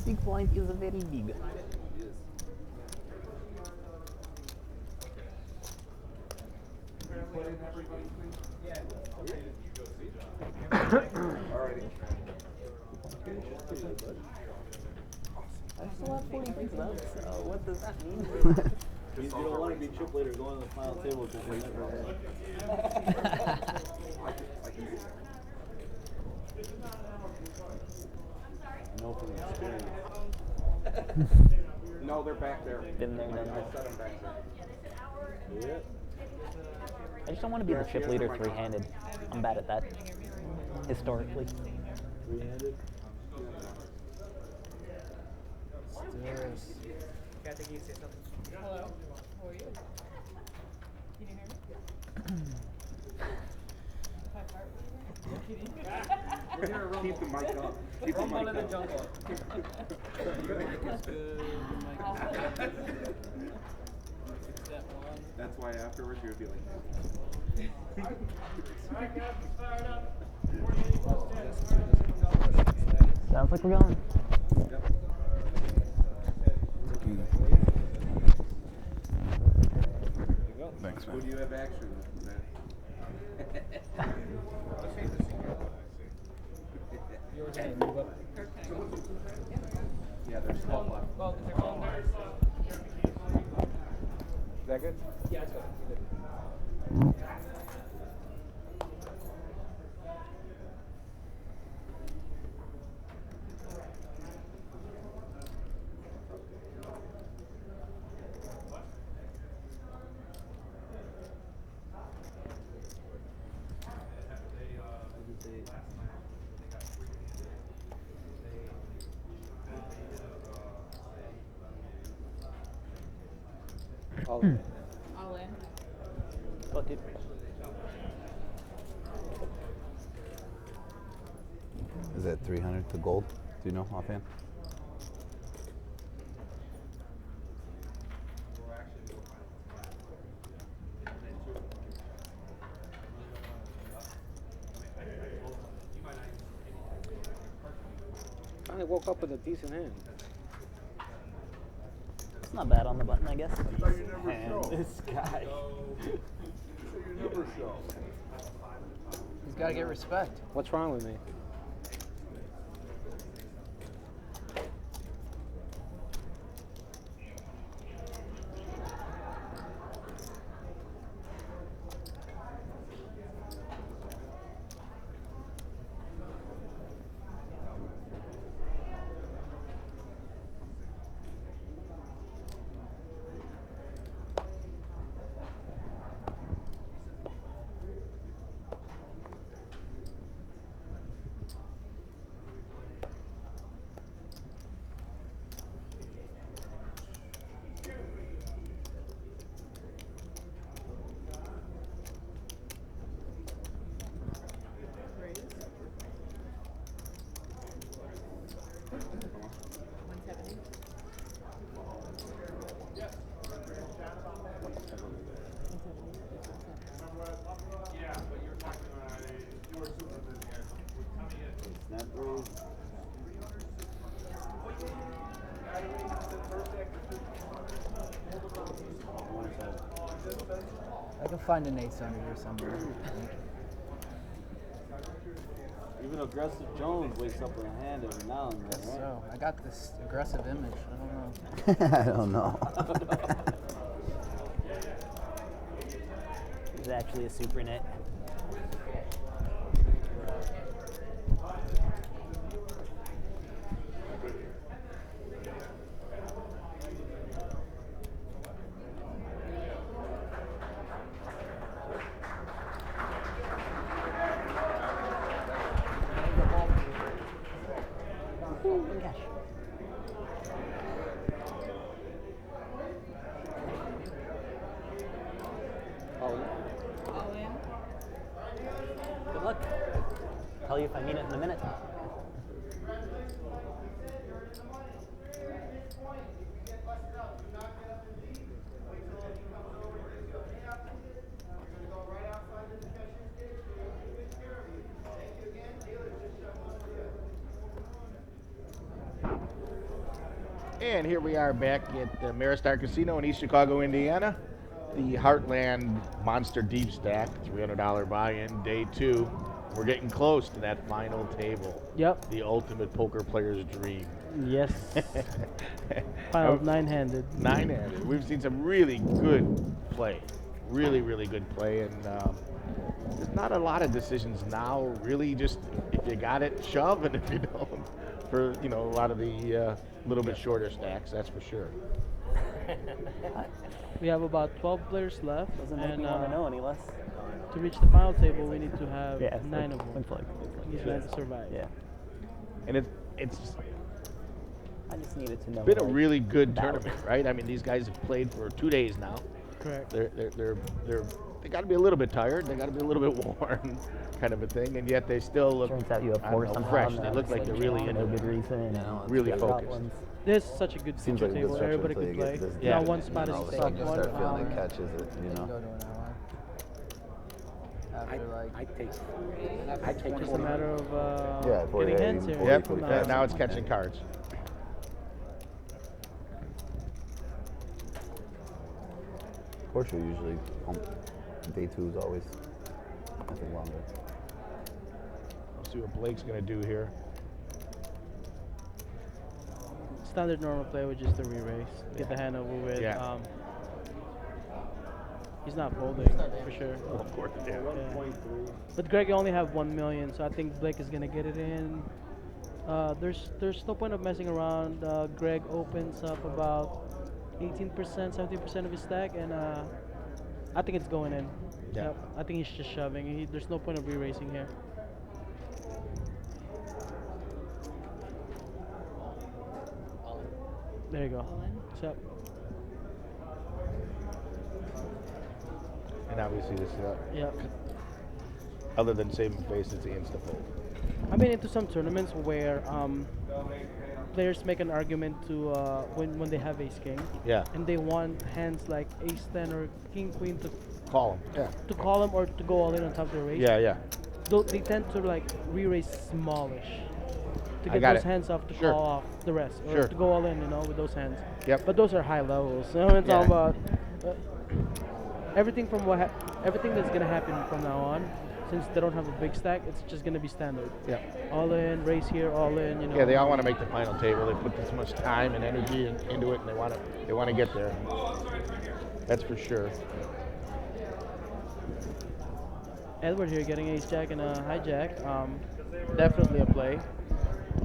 Big point is very big. Alrighty. I still have 40 points though, so what does that mean? You don't want to be chip leader going to the final table because you never had. No from experience. No, they're back there. Been there, done I that. set them back there. Yeah. I just don't want to be the chip leader three-handed. I'm bad at that. Historically. Three-handed. Hello. How are you? Can you hear me? My heart Keep the mic up. Keep the mic up. jungle. That's why afterwards you'll be like, Sounds like we're going. yep. Thanks, Who man. do you have action with, man? Yours and move up. Yeah, there's 12 left. Well, is there one there? Is that good? Yeah, it's good. All in. All in. Oh, dude. Is that 300 to gold? Do you know offhand? I woke up with a decent hand. It's not bad on the button, I guess. Man, this guy. He's got to get respect. What's wrong with me? Raise. 170. Snap through. I can find an ace under here somewhere. Even aggressive Jones wakes up with a hand every now and then, right? So I got this aggressive image. I don't know. I don't know. It's actually a super net. Gosh. Oh, All in. Good luck. Tell you if I mean it in a minute. And here we are back at the Maristar Casino in East Chicago, Indiana. The Heartland Monster Deep Stack, $300 buy-in, day 2. We're getting close to that final table. Yep. The ultimate poker player's dream. Yes. Final 9-handed. 9-handed. We've seen some really good play. Really, really good play. And there's not a lot of decisions now. Really, just if you got it, shove, and if you don't, for a lot of the little bit shorter stacks, that's for sure. We have about 12 players left. Doesn't make me want to know any less. To reach the final table, we need to have Yeah, 9 of them. looks like. These 9 to survive. Yeah. And it's I just needed to know. been a like, really good about it. tournament, right? I mean, these guys have played for 2 days now. Correct. They got to be a little bit tired. They got to be a little bit worn, kind of a thing. And yet they still look. Turns out you have I don't 4 know, somehow. fresh. and They that's look like they're really for into no it. good reason. Yeah, no, Really You got focused. ones. This is such a good Seems feature like a good table. structure Everybody until can you play. get this. Yeah. Now one spot And is all of a stuck. sudden you One. start feeling it catches it, you Go know. to an hour. After like I take It's just a 20. matter of Yeah, boy, getting yeah, hands even here. Yep. Forty, Now- Now it's catching cards. Porsche usually day 2 is always nothing longer. We'll see what Blake's going to do here. Standard normal play with just a re-raise. Get the hand over with. Yeah. He's not folding for sure. Well, of course it is. 1.3. But Greg only have 1 million, so I think Blake is gonna get it in. There's no point of messing around. Greg opens up about 18%, 17% of his stack, and I think it's going in. Yeah. Yep. I think he's just shoving. There's no point of re-racing here. There you go. So, And obviously this, yep. other than saving face, it's the insta fold. I've been into some tournaments where players make an argument to when they have ace king, Yeah. and they want hands like ace 10 or king queen to Call him. Yeah. call them or to go all in on top of the raise. Yeah, yeah. They tend to like re-raise smallish to I get got those it. hands off to Sure. call off the rest, or Sure. to go all in, with those hands. Yep. But those are high levels. So I'm Yeah. talking about everything from everything that's gonna happen from now on. Since they don't have a big stack, it's just gonna be standard. Yeah. All in, raise here, all in. Yeah, they all want to make the final table. They put this much time and energy into it, and they want to get there. That's for sure. Edward here getting ace jack and a hijack. Definitely a play.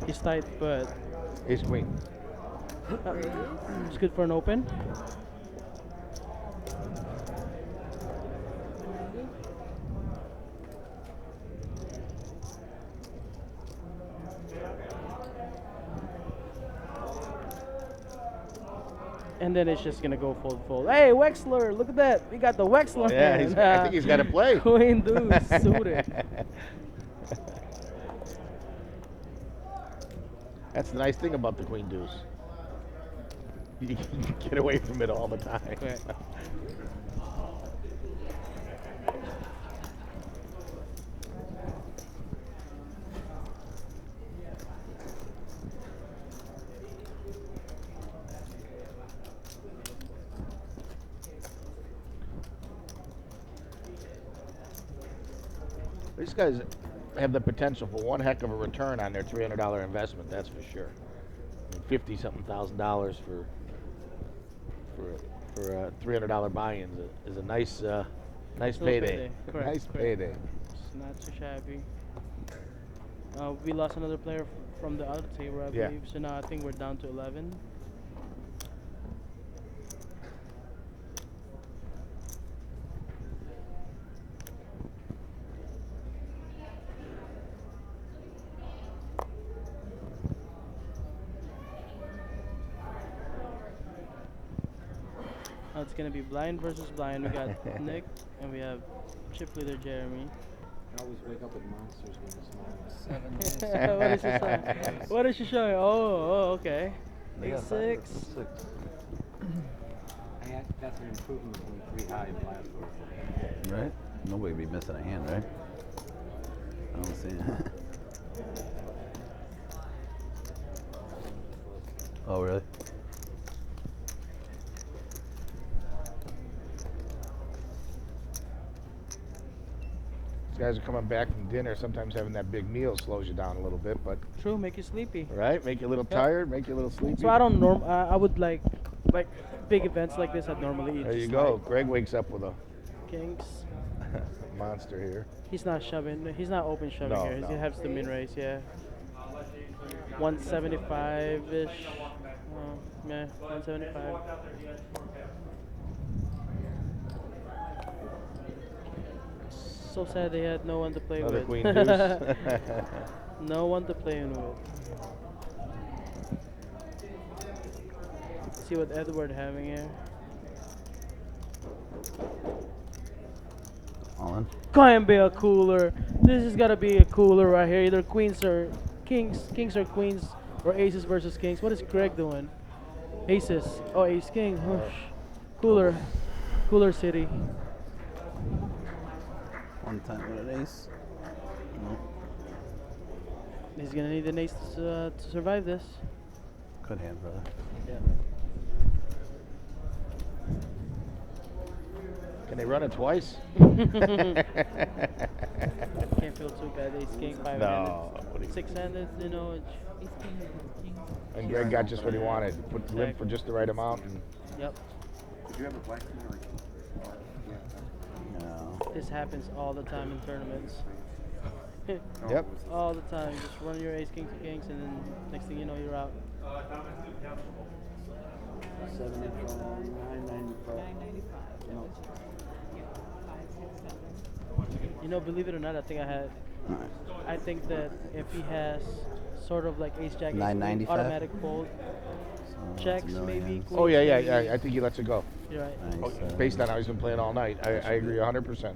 He's tight, but Ace queen. it's good for an open. And then it's just gonna go fold. Hey, Wexler, look at that. We got the Wexler. Yeah, hand. I think he's got to play. Queen deuce suited. That's the nice thing about the queen deuce. You can get away from it all the time. Correct. These guys have the potential for one heck of a return on their $300 investment. That's for sure. I mean, $50-something thousand for a $300 buy-in is a nice Little payday. Correct, Nice correct. payday. It's not too shabby. We lost another player from the other table, I Yeah. believe. So now I think we're down to 11. Now it's gonna be blind versus blind. We got Nick and we have chip leader Jeremy. I always wake up with monsters when it's small. 7 What is she showing? What is she showing? Oh, okay. Yeah, Ace six. 6. That's an improvement from 3 high in last one. Right? Nobody be missing a hand, right? I don't see it. Oh, really? guys are coming back from dinner. Sometimes having that big meal slows you down a little bit, but True, make you sleepy. right, make you a little tired, make you a little sleepy. So I don't I would like big events like this. I'd normally eat. There you just go. like Greg wakes up with a Kings. monster here. He's not shoving. He's not open shoving No, here. He's no. gonna have some min race. Yeah. 175 ish. Yeah, 175. So sad they had no one to play Another with. queen deuce. No one to play with. See what Edward having here. All in. Can't be a cooler. This has got to be a cooler right here. Either queens or kings or queens, or aces versus kings. What is Greg doing? Aces. Oh, ace king. Whoosh. Cooler. Cooler city. One time with an ace. Nope. He's gonna need an ace to survive this. Good hand, brother. Yeah. Can they run it twice? Can't feel too bad. Ace king, 5-handed. No. 6-handed, you know. Ace king or king. And Greg got just what he wanted. Put limp for just the right amount. And Yep. Did you have a black king or a king? No. This happens all the time in tournaments. Yep. All the time. Just run your ace king to kings, and then next thing you know, you're out. 75, 995. 995. No. Yeah. 5, 6, 7. You know, believe it or not, Alright. I think that if he has sort of like ace jack, ace queen, 995? automatic fold, So that's checks a million. maybe. oh yeah, queens, yeah. maybe. I think he lets it go. You're right. Nice, Oh, based on how he's been playing all night, I agree 100%.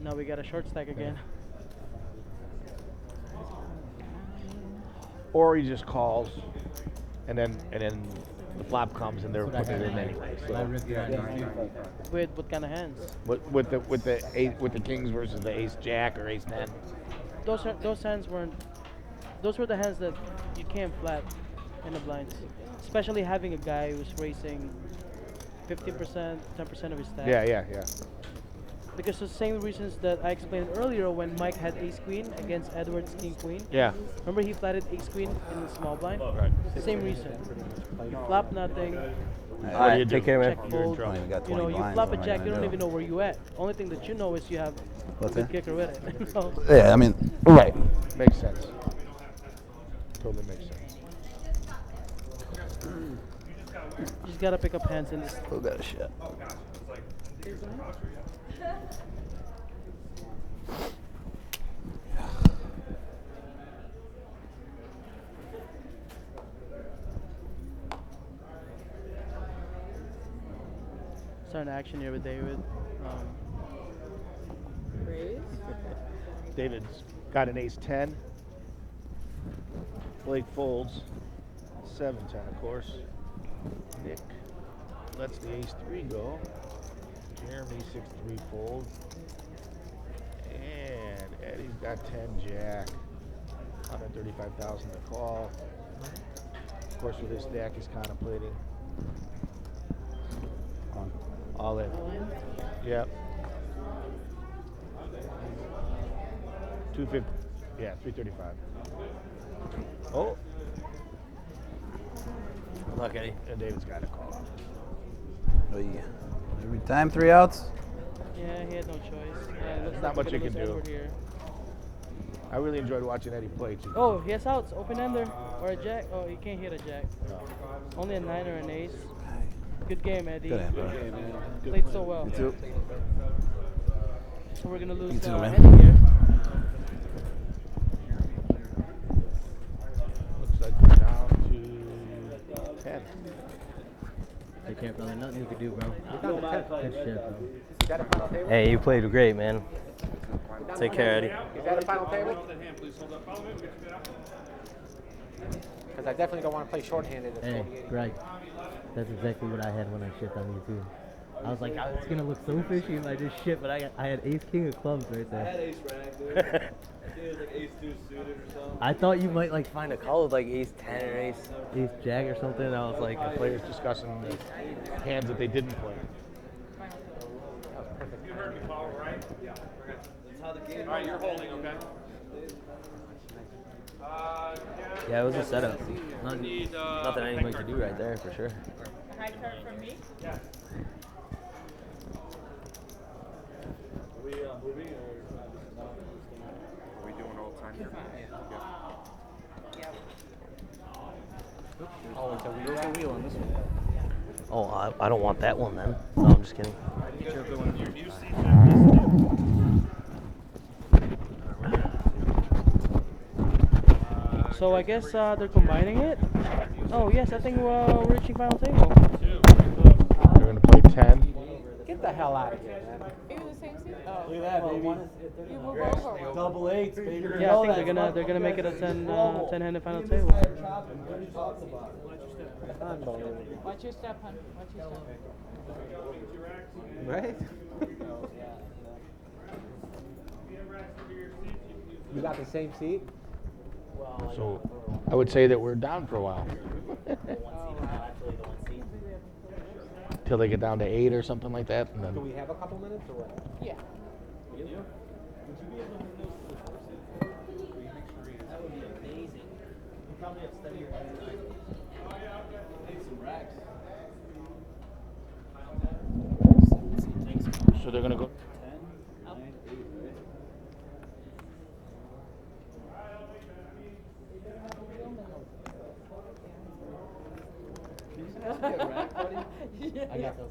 Now we got a short stack again. Or he just calls, and then the flop comes and they're putting it in anyway. So With what kind of hands? with the kings versus the ace jack or ace 10. Those hands weren't. Those were the hands that you can't flat in the blinds, especially having a guy who's racing 15%, 10% of his stack. Yeah. Because the same reasons that I explained earlier when Mike had ace queen against Edward's king queen. Yeah. Remember he flatted ace queen in the small blind? Right. Same reason. You flop nothing, What do you do? Take care, man. check You're in fold. trouble. You got You know, 20 you blinds, flop a what am I jack, gonna you don't do? even know where you at. Only thing that you know is you have What's a good that? kicker with it. So, Yeah, I mean, Right. Makes sense. Totally makes sense. you just gotta pick up hands in this. who got a shot? Starting action here with David. Raise. David's got an ace 10. Blake folds. 7-10, of course. Nick lets the ace 3 go. Jeremy 6-3 folds. And Eddie's got 10 jack. 135,000 to call. Of course, with his stack, he's contemplating. All in. Yep. 250. Yeah, 335. Oh. Luck, Eddie. And David's got a call. Oh, yeah. Every time 3 outs? Yeah, he had no choice. There's Looks not like much we're you gonna can lose do. Edward here. I really enjoyed watching Eddie play too. Oh, he has outs. Open ender or a jack. Oh, he can't hit a jack. No. Only a 9 or an ace. Good game, Eddie. Good hand, bro. Okay, man. Played so well. You too. So we're gonna lose You too, man. Eddie here. Looks like we're down to 10. Take care, brother. Nothing you can do, bro. Good shit, bro. Hey, you played great, man. Take care, Eddie. Is that a final table? Because I definitely don't want to play shorthanded at Hey, 48. Greg. That's exactly what I had when I shipped on you, too. I was like, it's going to look so fishy if I just ship, but I had ace king of clubs right I had there. ace rag, dude. I think it was like ace 2 suited or something. I thought you might like Find a call with like ace 10 or ace. ace jack or something. I was like, Players discussing the hands that they didn't play. All right, you're holding, okay? Yeah, it was a setup. Nothing anybody could do right there for sure. A high card from me? Yeah. Are we moving or just not? Are we doing all the time here? Yeah. Oh, it's a wheel. There's a wheel on this one. Oh, I don't want that one then. No, I'm just kidding. Get your good one. Your new seat. So I guess they're combining it. Oh yes, I think we're reaching final table. They're going to play 10. Get the hell out of here, man. Are you in the same seat? Oh. Look at that, baby. You move over. Double eights, baby. Yeah, I think they're gonna make it a 10-handed final table. Nobody talks about it. Unbelievable. Watch your step, hon. Watch your step. Right? You got the same seat? So I would say that we're down for a while. Till they get down to 8 or something like that. And Do then we have a couple minutes or what? Yeah. That would be amazing. You probably have studied your so they're going to go. 10, 9, 8, right? I got those.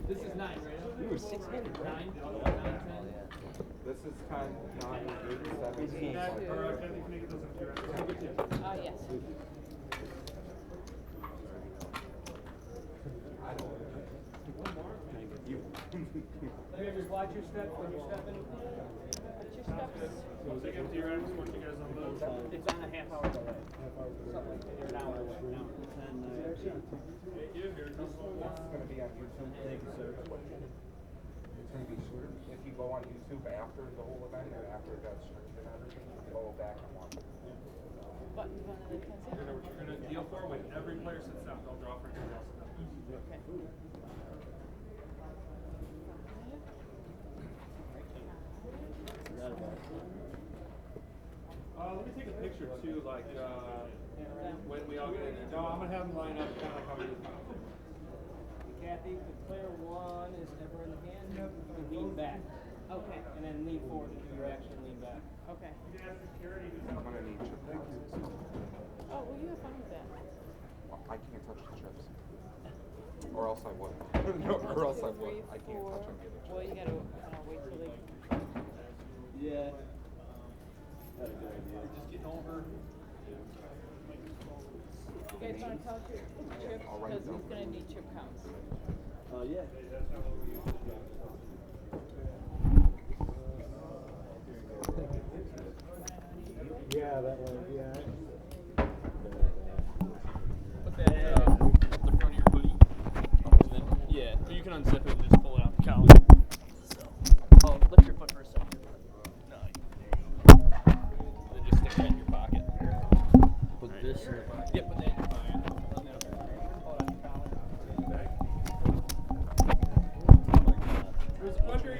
This is 9, right? We were 6 minutes. 9, 9, 10. This is 10, 9, 8, 7, 6. Yes. Just watch your step when you're stepping. Watch your steps. It's on a half-hour delay. Something like that. You're an hour away now. It's going to be on YouTube. Thank you, sir. It's going to be shorter. If you go on YouTube after the whole event or after it got streamed and everything, you can go back and watch it. Buttons on the 10 seat. You're going to deal for when every player sits down. They'll draw for anyone else. Okay. Let me take a picture too, like when we all get in. No, I'm gonna have them line up kind of like how we did. Kathy, if player 1 is ever in the hand, you lean back. Okay. And then lean forward and do your action, lean back. Okay. I'm gonna need chip boxes. Oh, well, you have fun with that. Well, I can't touch the chips. Or else I would. No, or else I would. I can't touch any of the chips. Well, you gotta wait till they. Yeah. That's a good idea. Just getting over. You guys want to count your chips? Because he's going to need chip counts. Oh, yeah. Yeah, that one, yeah. Put that the front of your hoodie. And then, yeah, or you can unzip it and just pull it out the collar. So, oh, lift your foot for a second. No, there you go. And then just stick that in your pocket. Put this in your pocket. Yep, put that in your pocket. And then pull it out your collar. Where's the puncher?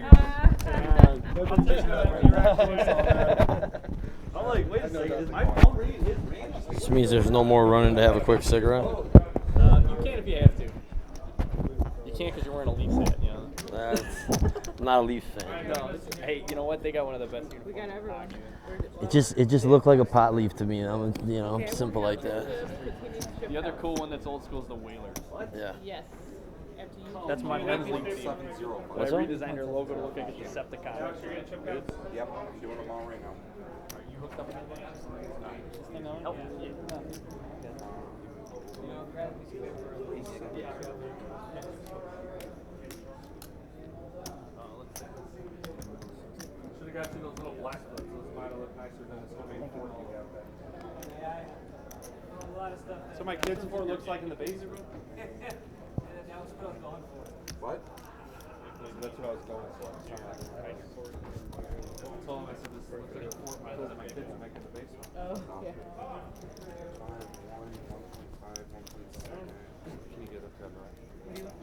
I'm like, wait a second, is my phone reading his range? This means there's no more running to have a quick cigarette. You can if you have to. You can't because you're wearing a Leafs hat, you know. I'm not a Leafs fan. No, hey, you know what? They got one of the best uniforms. We got everyone. It just looked like a pot leaf to me. I'm simple like that. The other cool one that's old school is the Whalers. Yeah. Yes. After you. That's my men's league team. 7-0. But I redesigned their logo to look like a Decepticon. Yep, I'm doing them all right now. Are you hooked up with anything? This thing on? Oh, yeah. Should have got you those little black ones. Those might have looked nicer than this homemade fork you have there. A lot of stuff. So my kids' sport looks like in the basement? And that was what I was going for. What? That's what I was going for. I was trying to hide your cord. I told him, I said, this looks like a fort my kids are making in the basement. Oh, yeah. 1.5, 1.7. Can you get a camera? What do you want?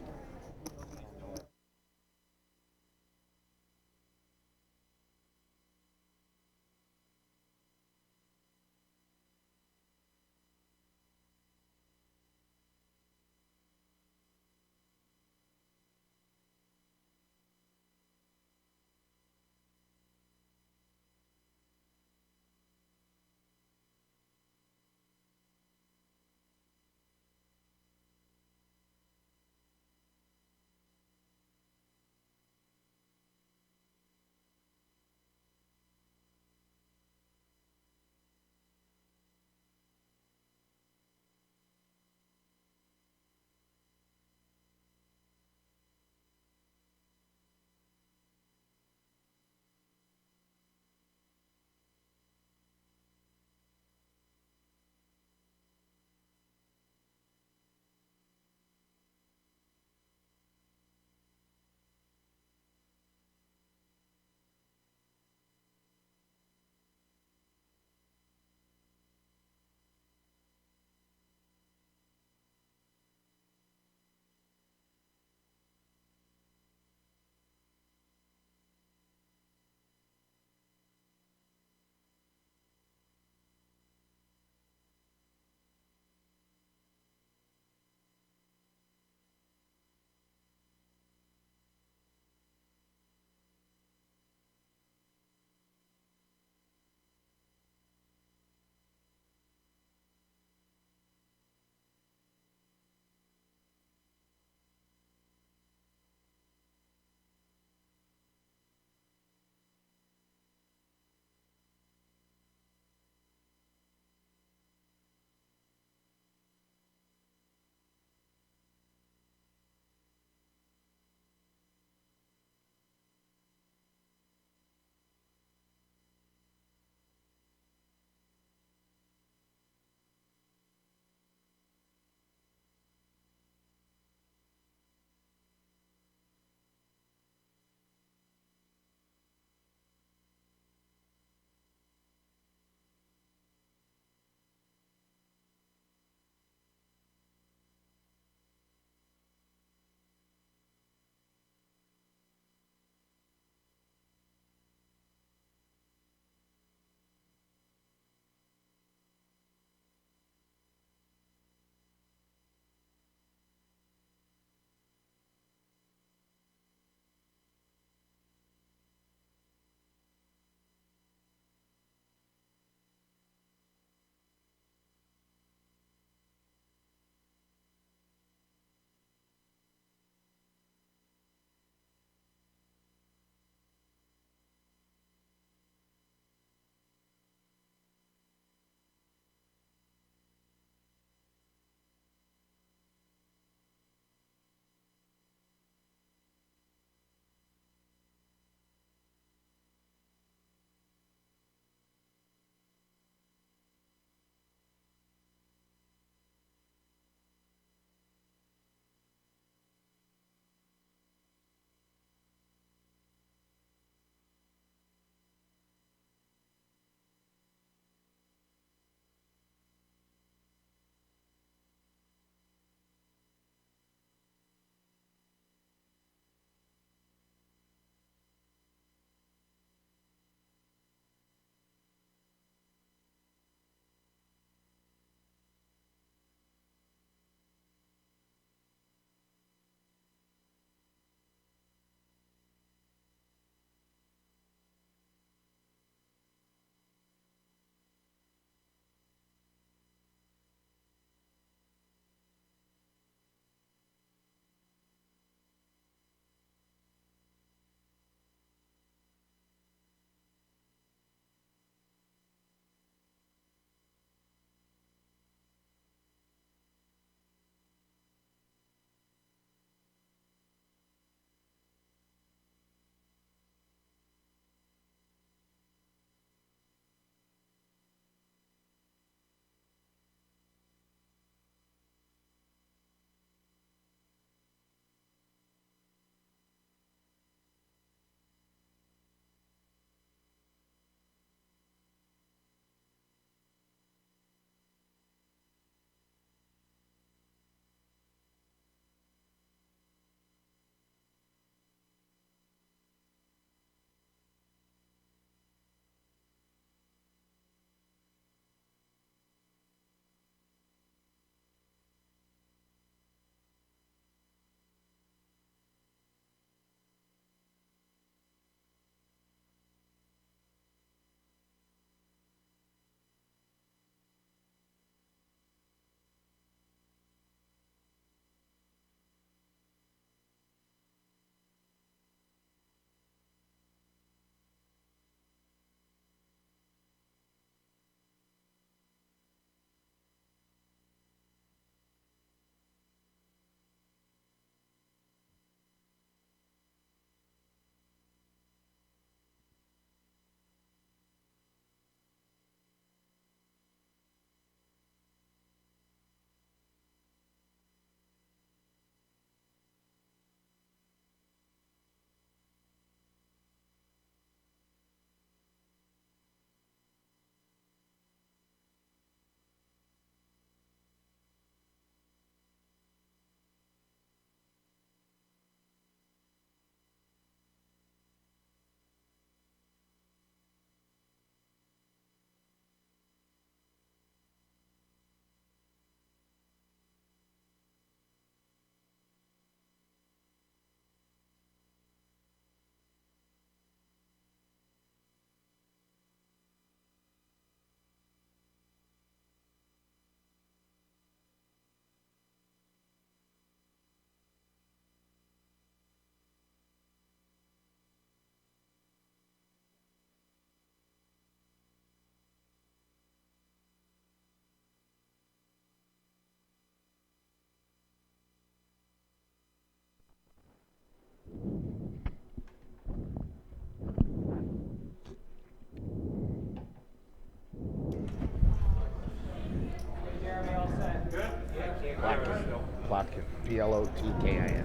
Plotkin.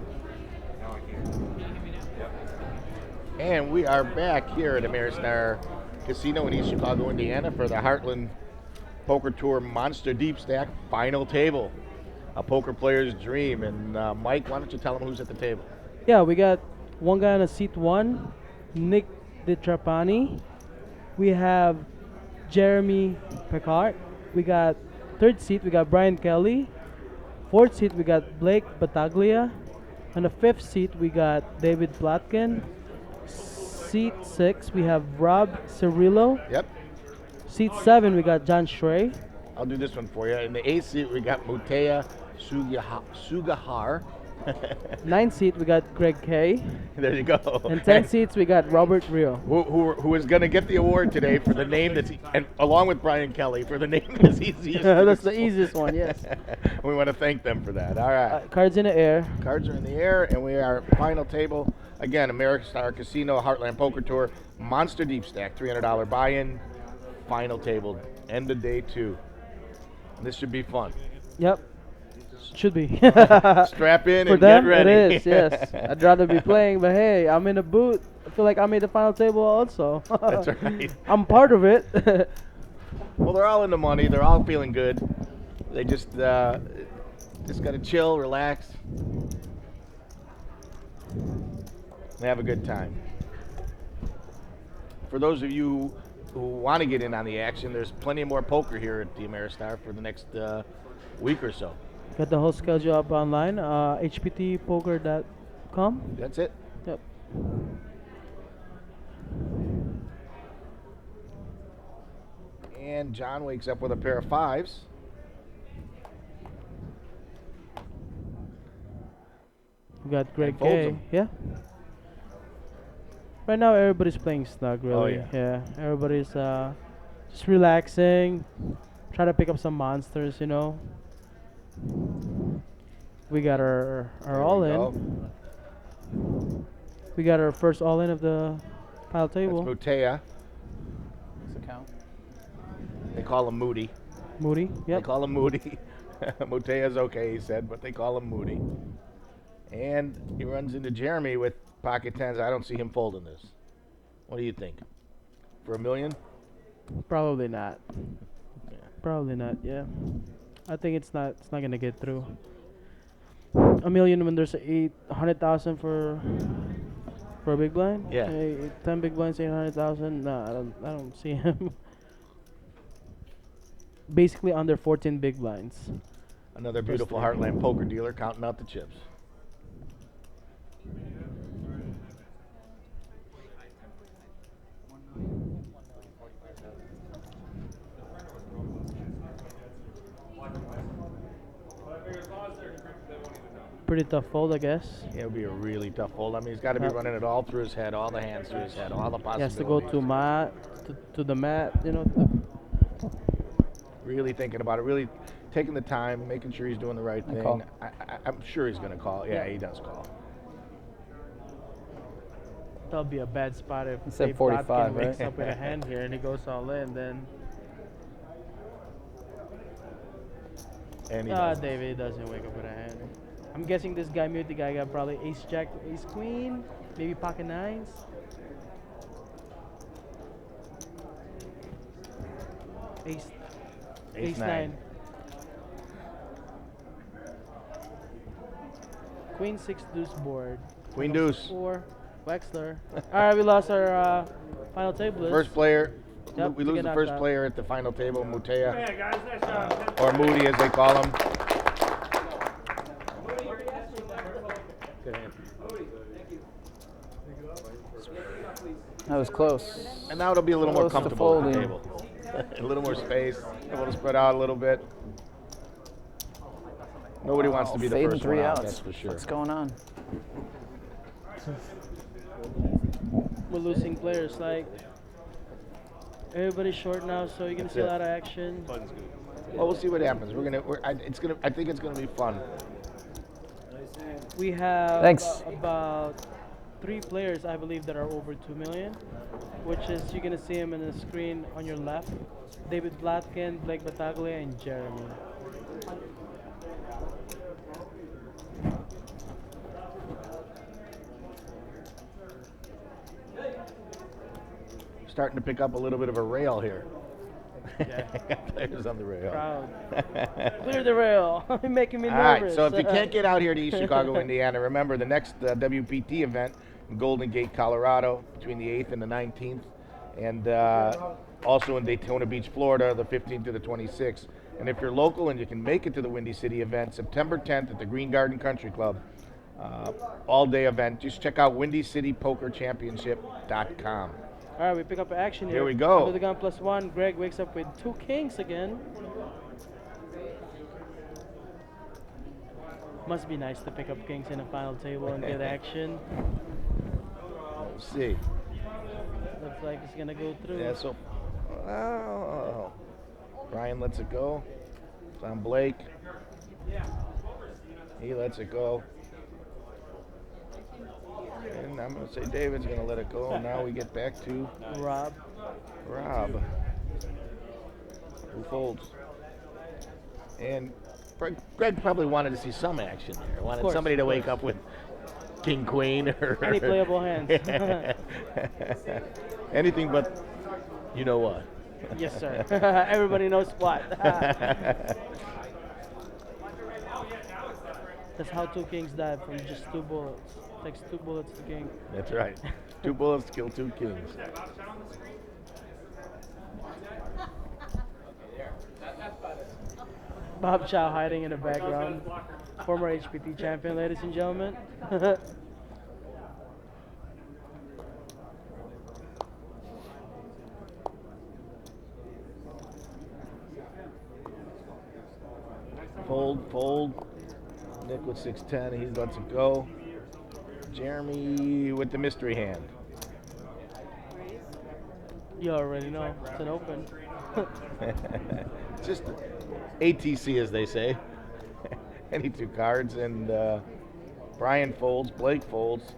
And we are back here at Ameristar Casino in East Chicago, Indiana for the Heartland Poker Tour Monster Deep Stack final table. A poker player's dream. And Mike, why don't you tell them who's at the table? Yeah, we got one guy on a seat one, Nick DiTrapani. We have Jeremy Picard. We got third seat, we got Brian Kelly. Fourth seat, we got Blake Battaglia. On the fifth seat, we got David Plotkin. Seat 6, we have Rob Cirillo. Yep. Seat 7, we got John Shrey. I'll do this one for you. In the 8th seat, we got Mutea Sugahar. 9th seat, we got Greg Kay. There you go. And 10 seats, we got Robert Rio. Who is going to get the award today for the name that's, and along with Brian Kelly, for the name that's easiest. That's the easiest one, yes. We want to thank them for that. All right. Cards in the air. Cards are in the air, and we are final table. Again, Ameristar Casino, Heartland Poker Tour, Monster Deep Stack, $300 buy-in, final table, end of day 2. This should be fun. Yep. Should be. Strap in For and them, get ready. it is, yes. I'd rather be playing, but hey, I'm in a booth. I feel like I made the final table also. That's right. I'm part of it. Well, they're all in the money. They're all feeling good. They just got to chill, relax, and have a good time. For those of you who want to get in on the action, there's plenty more poker here at the Ameristar for the next week or so. Got the whole schedule up online, hptpoker.com. That's it. Yep. And John wakes up with a pair of 5s. We got Greg folds Kay. them. Yeah. Right now, everybody's playing snug, really. Oh, yeah. Everybody's just relaxing, try to pick up some monsters, you know. We got our all-in. We got our first all-in of the pile table. That's Mutea. What's the count? They call him Moody. Moody, yep. They call him Moody. Mutea's okay, he said, but they call him Moody. And he runs into Jeremy with pocket 10s. I don't see him folding this. What do you think? For $1 million? Probably not. Yeah. Probably not, yeah. I think it's not gonna get through. $1 million when there's 800,000 for a big blind? Yeah. 10 big blinds, 800,000. No, I don't see him. Basically under 14 big blinds. Another beautiful Heartland poker dealer counting out the chips. Pretty tough fold, I guess. Yeah, it would be a really tough fold. I mean, he's got to be running it all through his head, all the hands through his head, all the He possibilities. has to go to the mat, you know. Really thinking about it, really taking the time, making sure he's doing the right thing. call. I'm sure he's going to call. Yeah, he does call. That'll be a bad spot if said Dave 45, Plotkin right? wakes up with a hand here and he goes all in, then. And he does. David doesn't wake up with a hand. I'm guessing this guy muted guy got probably ace jack, ace queen, maybe pocket 9s. Ace 9. Queen 6 deuce board. Queen deuce. 4 Wexler. Alright, we lost our final table. First player. Yep, We to lose get the knocked first out. player at the final table, Mutea, Hey guys, nice job. or Moody as they call him. That was close. And now it'll be a little more Close to comfortable at the folding. table. A little more space, able to spread out a little bit. Nobody wants to be the Fading first 3 one out, outs. that's for sure. What's going on? We're losing players. Like everybody's short now, so you're gonna That's see a it. lot of action. Well, we'll see what happens. I think it's gonna be fun. We have Thanks. about 3 players, I believe, that are over 2 million, which is you're gonna see them in the screen on your left: David Plotkin, Blake Battaglia, and Jeremy. starting to pick up a little bit of a rail here. Yeah. Players on the rail. Proud. Clear the rail. You're making me All right, nervous. so if you can't get out here to East Chicago, Indiana, remember the next WPT event in Golden Gate, Colorado, between the 8th and the 19th, and also in Daytona Beach, Florida, the 15th to the 26th. And if you're local and you can make it to the Windy City event, September 10th at the Green Garden Country Club, all-day event. Just check out WindyCityPokerChampionship.com. All right, we pick up action here. Here we go. Under the gun +1. Greg wakes up with 2 kings again. Must be nice to pick up kings in a final table and get action. We'll see. Looks like it's gonna go through. Yeah, so Brian lets it go. It's on Blake. He lets it go. And I'm going to say David's going to let it go. Now we get back to Rob. Who folds. And Greg probably wanted to see some action there. Wanted somebody to wake up with King Queen or any playable hands. Anything but you know what. Yes, sir. Everybody knows what. That's how 2 kings died, from just 2 bullets. Takes 2 bullets to king. That's right. 2 bullets kill 2 kings. Bob Chow hiding in the background. Former HPT champion, ladies and gentlemen. Fold. Nick with 610, he lets it go. Jeremy with the mystery hand. You already know, it's an open. Just ATC, as they say. Any 2 cards, and Brian folds, Blake folds,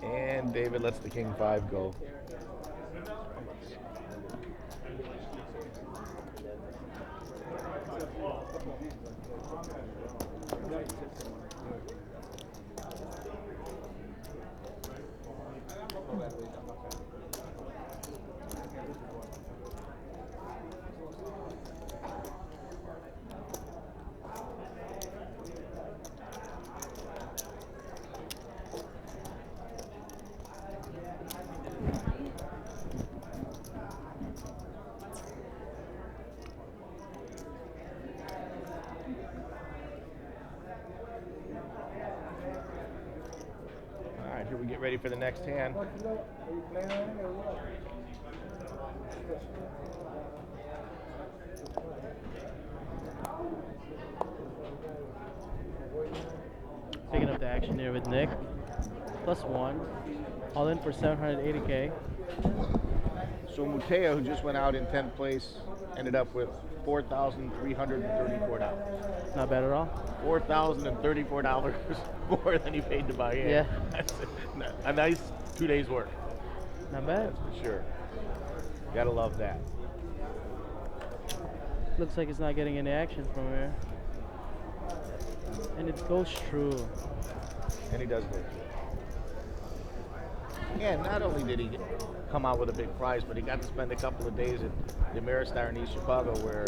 and David lets the King 5 go. Here we get ready for the next hand. Picking up the action here with Nick. +1. All in for 780K. So Mutea, who just went out in 10th place, ended up with $4,334. Not bad at all. $4,034 more than he paid to buy in. Yeah. That's a nice 2 days' work. Not bad. That's for sure. Gotta love that. Looks like it's not getting any action from here. And it goes through. And he does go through. Yeah, not only did he come out with a big prize, but he got to spend a couple of days at the Ameristar in East Chicago, where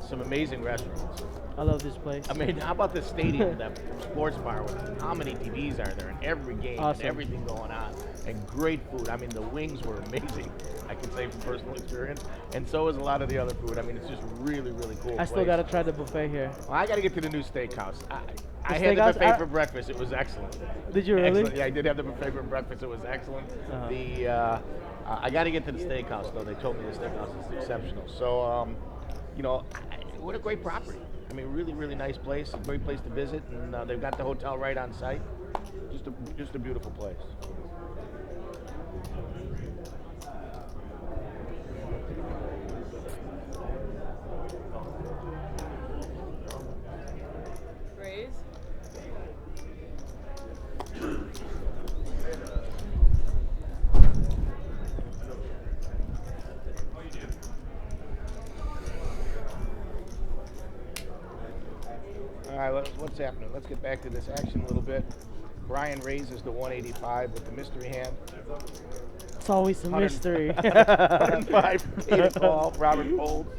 some amazing restaurants. I love this place. I mean, how about the stadium, that sports bar? How many TVs are there in every game Awesome. and everything going on? And great food. I mean, the wings were amazing, I can say from personal experience. And so is a lot of the other food. I mean, it's just really, really cool. I still got to try the buffet here. Well, I got to get to the new steakhouse. I had the steakhouse? buffet for breakfast. It was excellent. Did you really? Excellent. Yeah, I did have the buffet for breakfast. It was excellent. I got to get to the steakhouse, though. They told me the steakhouse is exceptional. So, you know, what a great property. I mean, really, really nice place. A great place to visit, and they've got the hotel right on site. Just a beautiful place. Raise. All right, what's happening? Let's get back to this action a little bit. Brian raises to 185 with the mystery hand. It's always a mystery. 105 call. Robert folds.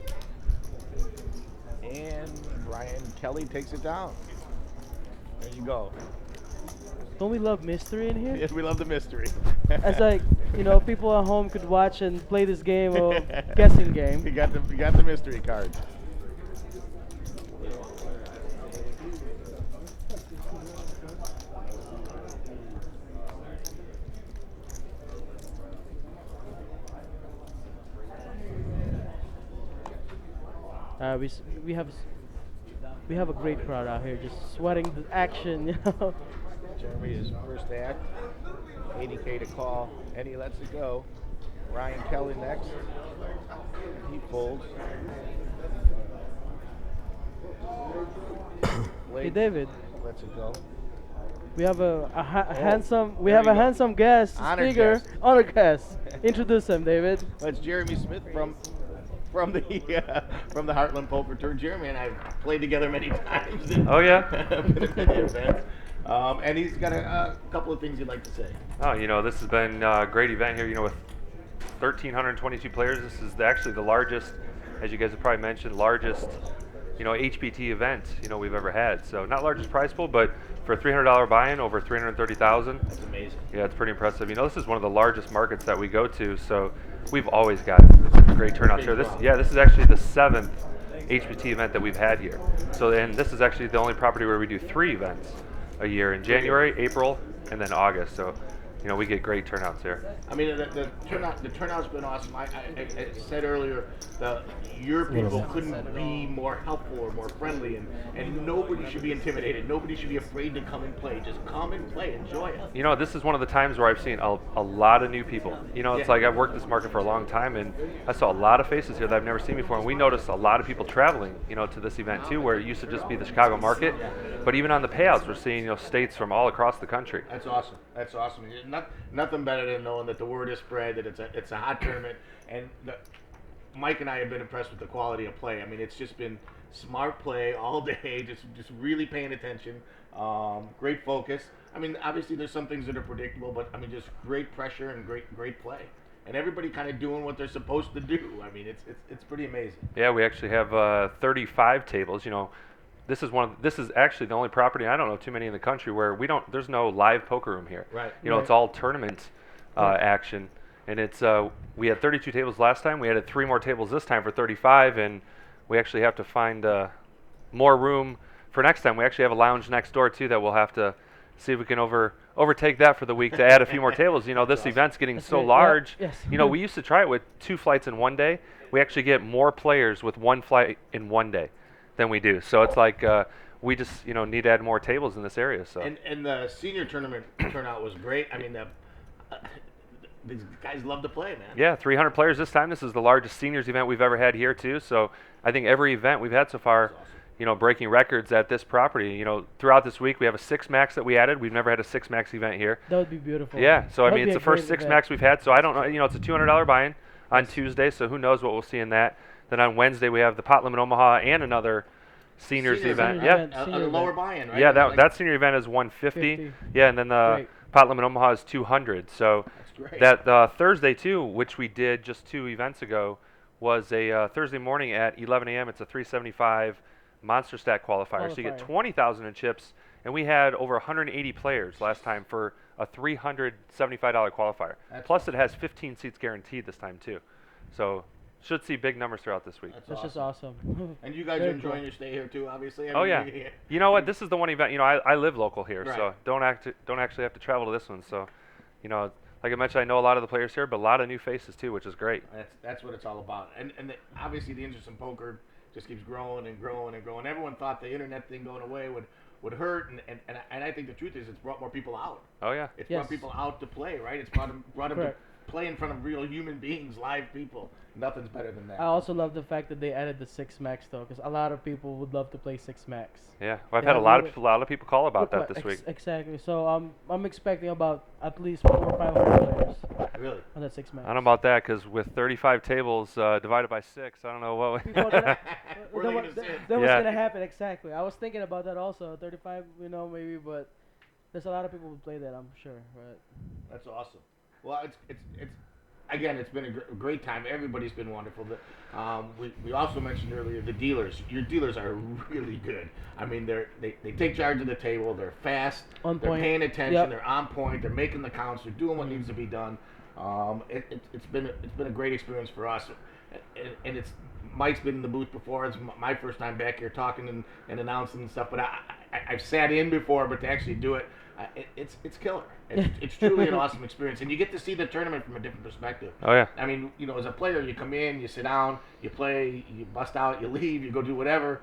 And Brian Kelly takes it down. There you go. Don't we love mystery in here? Yes, we love the mystery. As like, people at home could watch and play this game of guessing game. You got the mystery card. We have a great crowd out here, just sweating the action. Jeremy is first act. 80K to call, and he lets it go. Ryan Kelly next. He folds. Hey David, lets it go. we have a handsome there you go. guest Honored speaker, guest. honored guest. Introduce him, David. That's Jeremy Smith from the Heartland Poker Tour. Jeremy and I have played together many times. Oh yeah. Been at many events. And he's got a couple of things he'd like to say. Oh, this has been a great event here. With 1,322 players, this is actually the largest, as you guys have probably mentioned, largest, HPT event, we've ever had. So not largest prize pool, but for a $300 buy-in, over 330,000. That's amazing. Yeah, it's pretty impressive. This is one of the largest markets that we go to, so we've always got great turnouts here. This is actually the 7th HPT event that we've had here. So, and this is actually the only property where we do 3 events a year in January, April, and then August. So, we get great turnouts here. I mean, the turnout's been awesome. I said earlier, your people couldn't be more helpful or more friendly, and nobody should be intimidated. Nobody should be afraid to come and play. Just come and play. Enjoy it. This is one of the times where I've seen a lot of new people. It's like I've worked this market for a long time, and I saw a lot of faces here that I've never seen before. And we noticed a lot of people traveling, to this event too, where it used to just be the Chicago market. But even on the payouts, we're seeing, states from all across the country. That's awesome. That's awesome. Nothing better than knowing that the word is spread, that it's a hot tournament, and Mike and I have been impressed with the quality of play. I mean, it's just been smart play all day, just really paying attention, great focus. I mean, obviously there's some things that are predictable, but I mean, just great pressure and great play, and everybody kind of doing what they're supposed to do. I mean, it's pretty amazing. Yeah, we actually have 35 tables. This is actually the only property, I don't know too many in the country, where there's no live poker room here. Right. It's all tournament action, and we had 32 tables last time. We added 3 more tables this time for 35, and we actually have to find more room for next time. We actually have a lounge next door too that we'll have to see if we can overtake that for the week to add a few more tables. This event's getting so large. Yeah. Yes. We used to try it with 2 flights in one day. We actually get more players with 1 flight in one day than we do. So it's like we just need to add more tables in this area. So and the senior tournament turnout was great. I mean, these guys love to play, man. Yeah, 300 players this time. This is the largest seniors event we've ever had here too. So I think every event we've had so far, breaking records at this property. Throughout this week we have a 6 max that we added. We've never had a 6 max event here. That would be beautiful. Yeah, so I That'd mean be it's a the first great 6 event. max we've had. So I don't know. It's a $200 buy-in on Tuesday. So who knows what we'll see in that. Then on Wednesday we have the Pot Limit Omaha and another seniors event. A lower buy-in, right? Yeah, that senior event is 150. Yeah, and then the Pot Limit Omaha is 200. So that's great. That Thursday too, which we did just 2 events ago, was a Thursday morning at 11 a.m. It's a 375 Monster Stack qualifier. So you get 20,000 in chips, and we had over 180 players last time for a $375 qualifier. Plus, it has 15 seats guaranteed this time too. So should see big numbers throughout this week. That's just awesome. And you guys are enjoying your stay here too, obviously. Oh yeah. You know what? This is the one event. I live local here, right. So don't actually have to travel to this one. So, like I mentioned, I know a lot of the players here, but a lot of new faces too, which is great. That's what it's all about. And obviously the interest in poker just keeps growing and growing and growing. Everyone thought the internet thing going away would hurt, and I think the truth is it's brought more people out. Oh yeah. It's brought people out to play, right? It's brought them to play in front of real human beings, live people. Nothing's better than that. I also love the fact that they added the 6 max though, because a lot of people would love to play 6 max. Yeah, well, I've had a lot of people call about that this week. Exactly. So I'm expecting about at least 400 or 500 players. Really? On that 6 max. I don't know about that, because with 35 tables divided by 6, I don't know what. That was gonna happen exactly. I was thinking about that also. 35, maybe, but there's a lot of people who play that. I'm sure. Right. That's awesome. Well, it's again, it's been a great time. Everybody's been wonderful. We also mentioned earlier the dealers. Your dealers are really good. I mean, they take charge of the table. They're fast. On they're point. paying attention. Yep. They're on point. They're making the counts. They're doing what needs to be done. It's been a great experience for us, and it's Mike's been in the booth before. It's my first time back here talking and announcing and stuff. But I've sat in before, but to actually do it, it's killer. It's truly an awesome experience, and you get to see the tournament from a different perspective. Oh yeah. I mean, as a player, you come in, you sit down, you play, you bust out, you leave, you go do whatever.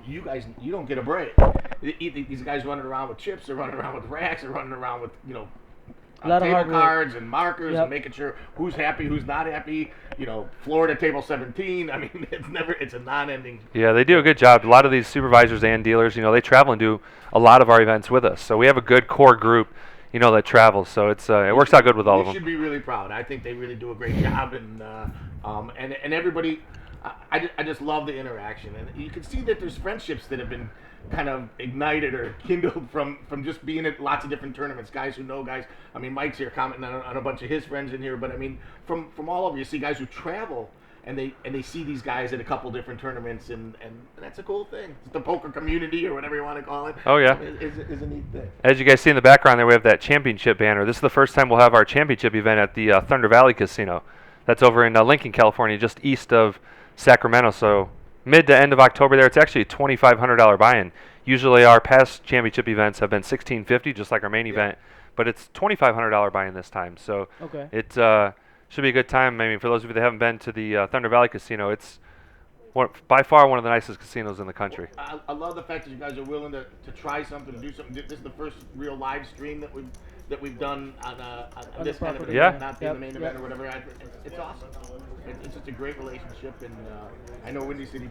You guys, you don't get a break. These guys running around with chips, they're running around with racks, they're running around with a lot of table hard work. cards and markers Yep. and making sure who's happy, who's not happy. Florida table 17. I mean, it's a non-ending. Yeah, they do a good job. A lot of these supervisors and dealers, they travel and do a lot of our events with us. So we have a good core group, that travels. So it works out good with all of You them. should be really proud. I think they really do a great job, and everybody. I just love the interaction, and you can see that there's friendships that have been kind of ignited or kindled from just being at lots of different tournaments. Guys who know guys. I mean, Mike's here commenting on a bunch of his friends in here, but I mean, from all of you see guys who travel and they see these guys at a couple different tournaments, and that's a cool thing. It's the poker community or whatever you want to call it. Oh yeah, is a neat thing. As you guys see in the background there, we have that championship banner. This is the first time we'll have our championship event at the Thunder Valley Casino. That's over in Lincoln, California, just east of Sacramento. So mid to end of October there. It's actually a $2,500 buy-in. Usually our past championship events have been $1,650, just like our main event, but it's $2,500 buy-in this time. So it should be a good time. I mean, for those of you that haven't been to the Thunder Valley Casino, it's by far one of the nicest casinos in the country. I love the fact that you guys are willing to try something, to do something. This is the first real live stream that we've done on this kind of an event, not being the main event or whatever. It's awesome. It's just a great relationship, and I know Windy City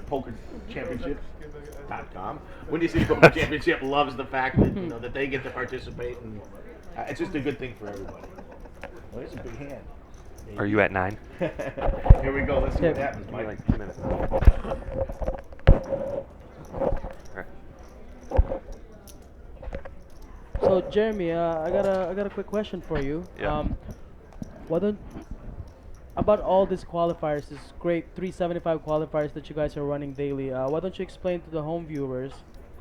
Poker Championship.com. Windy City Poker Championship loves the fact that that they get to participate, and it's just a good thing for everybody. Well, there's a big hand. Are you at 9? Here we go. Let's see what happens, Mike. Like 2 minutes. So Jeremy, I got a quick question for you. Yeah. About all these qualifiers, this great 375 qualifiers that you guys are running daily, why don't you explain to the home viewers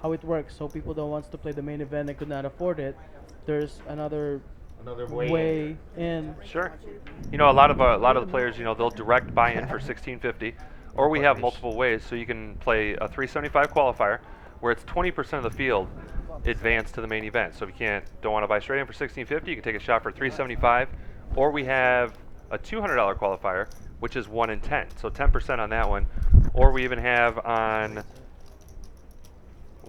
how it works, so people that wants to play the main event and could not afford it, there's another way in. Sure. A lot of the players, they'll direct buy in for $1,650, or we have multiple ways. So you can play a 375 qualifier, where it's 20% of the field advance to the main event. So if you don't want to buy straight in for $1,650, you can take a shot for 375, or we have a $200 qualifier, which is 1 in 10, so 10% on that one. Or we even have on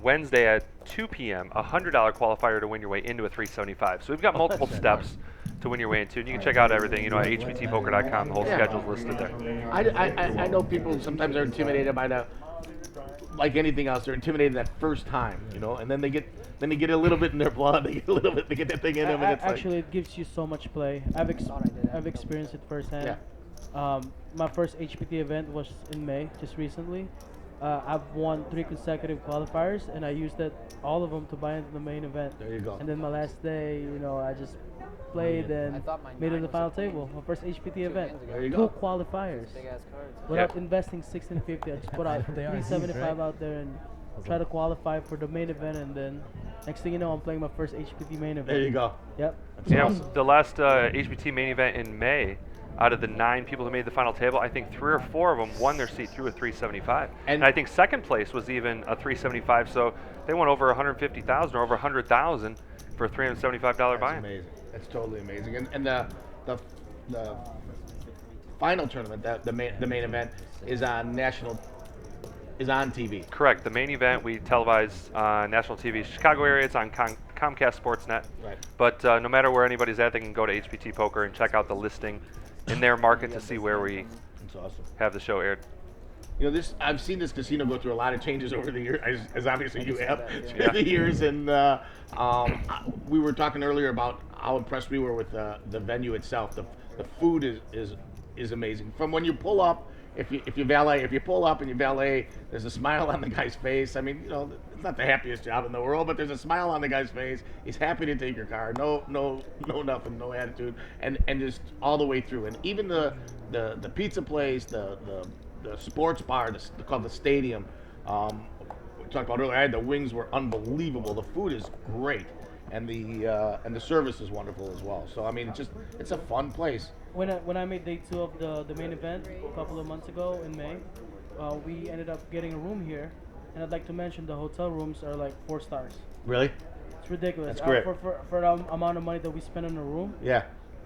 Wednesday at 2 p.m. a $100 qualifier to win your way into a 375. So we've got multiple steps to win your way into, and you can check out everything, at hptpoker.com. The whole schedule's listed there. I know people sometimes are intimidated by like anything else, they're intimidated that first time, and then they get a little bit in their blood, they get that thing in them, and it's actually it gives you so much play. I've experienced it firsthand. Yeah. My first HPT event was in May, just recently. I've won 3 consecutive qualifiers, and I used all of them to buy into the main event. There you go. And then my last day, I just played and made it to the final table. My first HPT event. There you 2 go. qualifiers. Without investing $1,650, I just put out 375 out there and try to qualify for the main event, and then next thing you know, I'm playing my first HPT main event. There you go. Yep. The last HPT main event in May, out of the 9 people who made the final table, I think 3 or 4 of them won their seat through a 375. And I think second place was even a 375, so they won over $150,000 or over $100,000 for a $375 buy-in. That's amazing. That's totally amazing. And the final tournament, the main event, is on TV. Correct. The main event we televise on national TV. Chicago area, it's on Comcast Sportsnet. Right. But no matter where anybody's at, they can go to HPT Poker and check out the listing in their market to see where we have the show aired. I've seen this casino go through a lot of changes over the years, as obviously you have, through the years. And we were talking earlier about how impressed we were with the venue itself. The food is amazing. From when you pull up, if you valet, if you pull up and you valet, there's a smile on the guy's face. I mean, you know, it's not the happiest job in the world, but there's a smile on the guy's face. He's happy to take your car. No nothing, no attitude, and just all the way through. And even the pizza place, the sports bar, called the Stadium. We talked about earlier. The wings were unbelievable. The food is great, and the service is wonderful as well. So I mean, it's a fun place. When I made day 2 of the main event a couple of months ago in May, we ended up getting a room here, and I'd like to mention the hotel rooms are like 4 stars. Really? It's ridiculous. That's great. For the amount of money that we spend on a room. Yeah.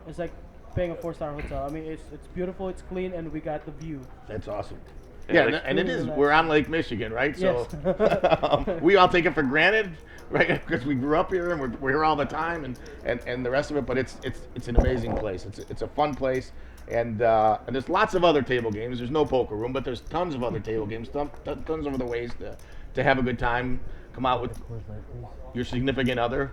It's like paying a 4-star hotel. I mean, it's beautiful, it's clean, and we got the view. That's awesome. Yeah, and it is. We're on Lake Michigan, right? Yes. So we all take it for granted, right? Because we grew up here and we're here all the time, and the rest of it. But it's an amazing place. It's a fun place, and there's lots of other table games. There's no poker room, but there's tons of other table games, tons of other ways to have a good time. Come out with your significant other,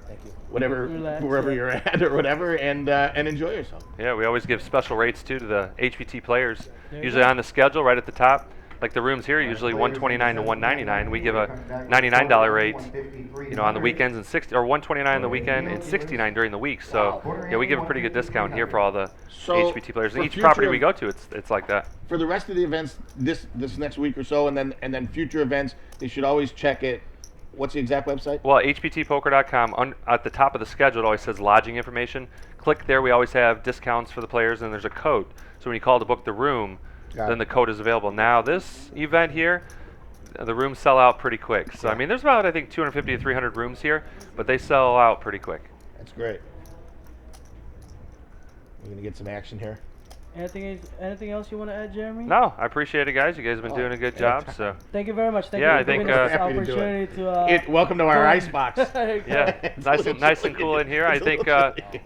whatever, wherever you're at or whatever, and enjoy yourself. Yeah, we always give special rates too to the HPT players. Usually on the schedule, right at the top. Like the rooms here, usually $129 to $199. We give a $99 rate, you know, on the weekends and $129 on the weekend and $69 during the week. So yeah, we give a pretty good discount here for all the HPT players. And each property we go to, it's like that. For the rest of the events this next week or so, and then future events, they should always check it. What's the exact website? Well, hptpoker.com. At the top of the schedule, it always says lodging information. Click there. We always have discounts for the players, and there's a code. So when you call to book the room, then the code is available. Now, this event here, the rooms sell out pretty quick. So, I mean, there's about, I think, 250 to 300 rooms here, but they sell out pretty quick. That's great. We're going to get some action here. Anything else you want to add, Jeremy? No, I appreciate it, guys. You guys have been doing a good job. So thank you very much. Thank you for giving us this opportunity to welcome to our ice box. Yeah, nice and cool in here. I think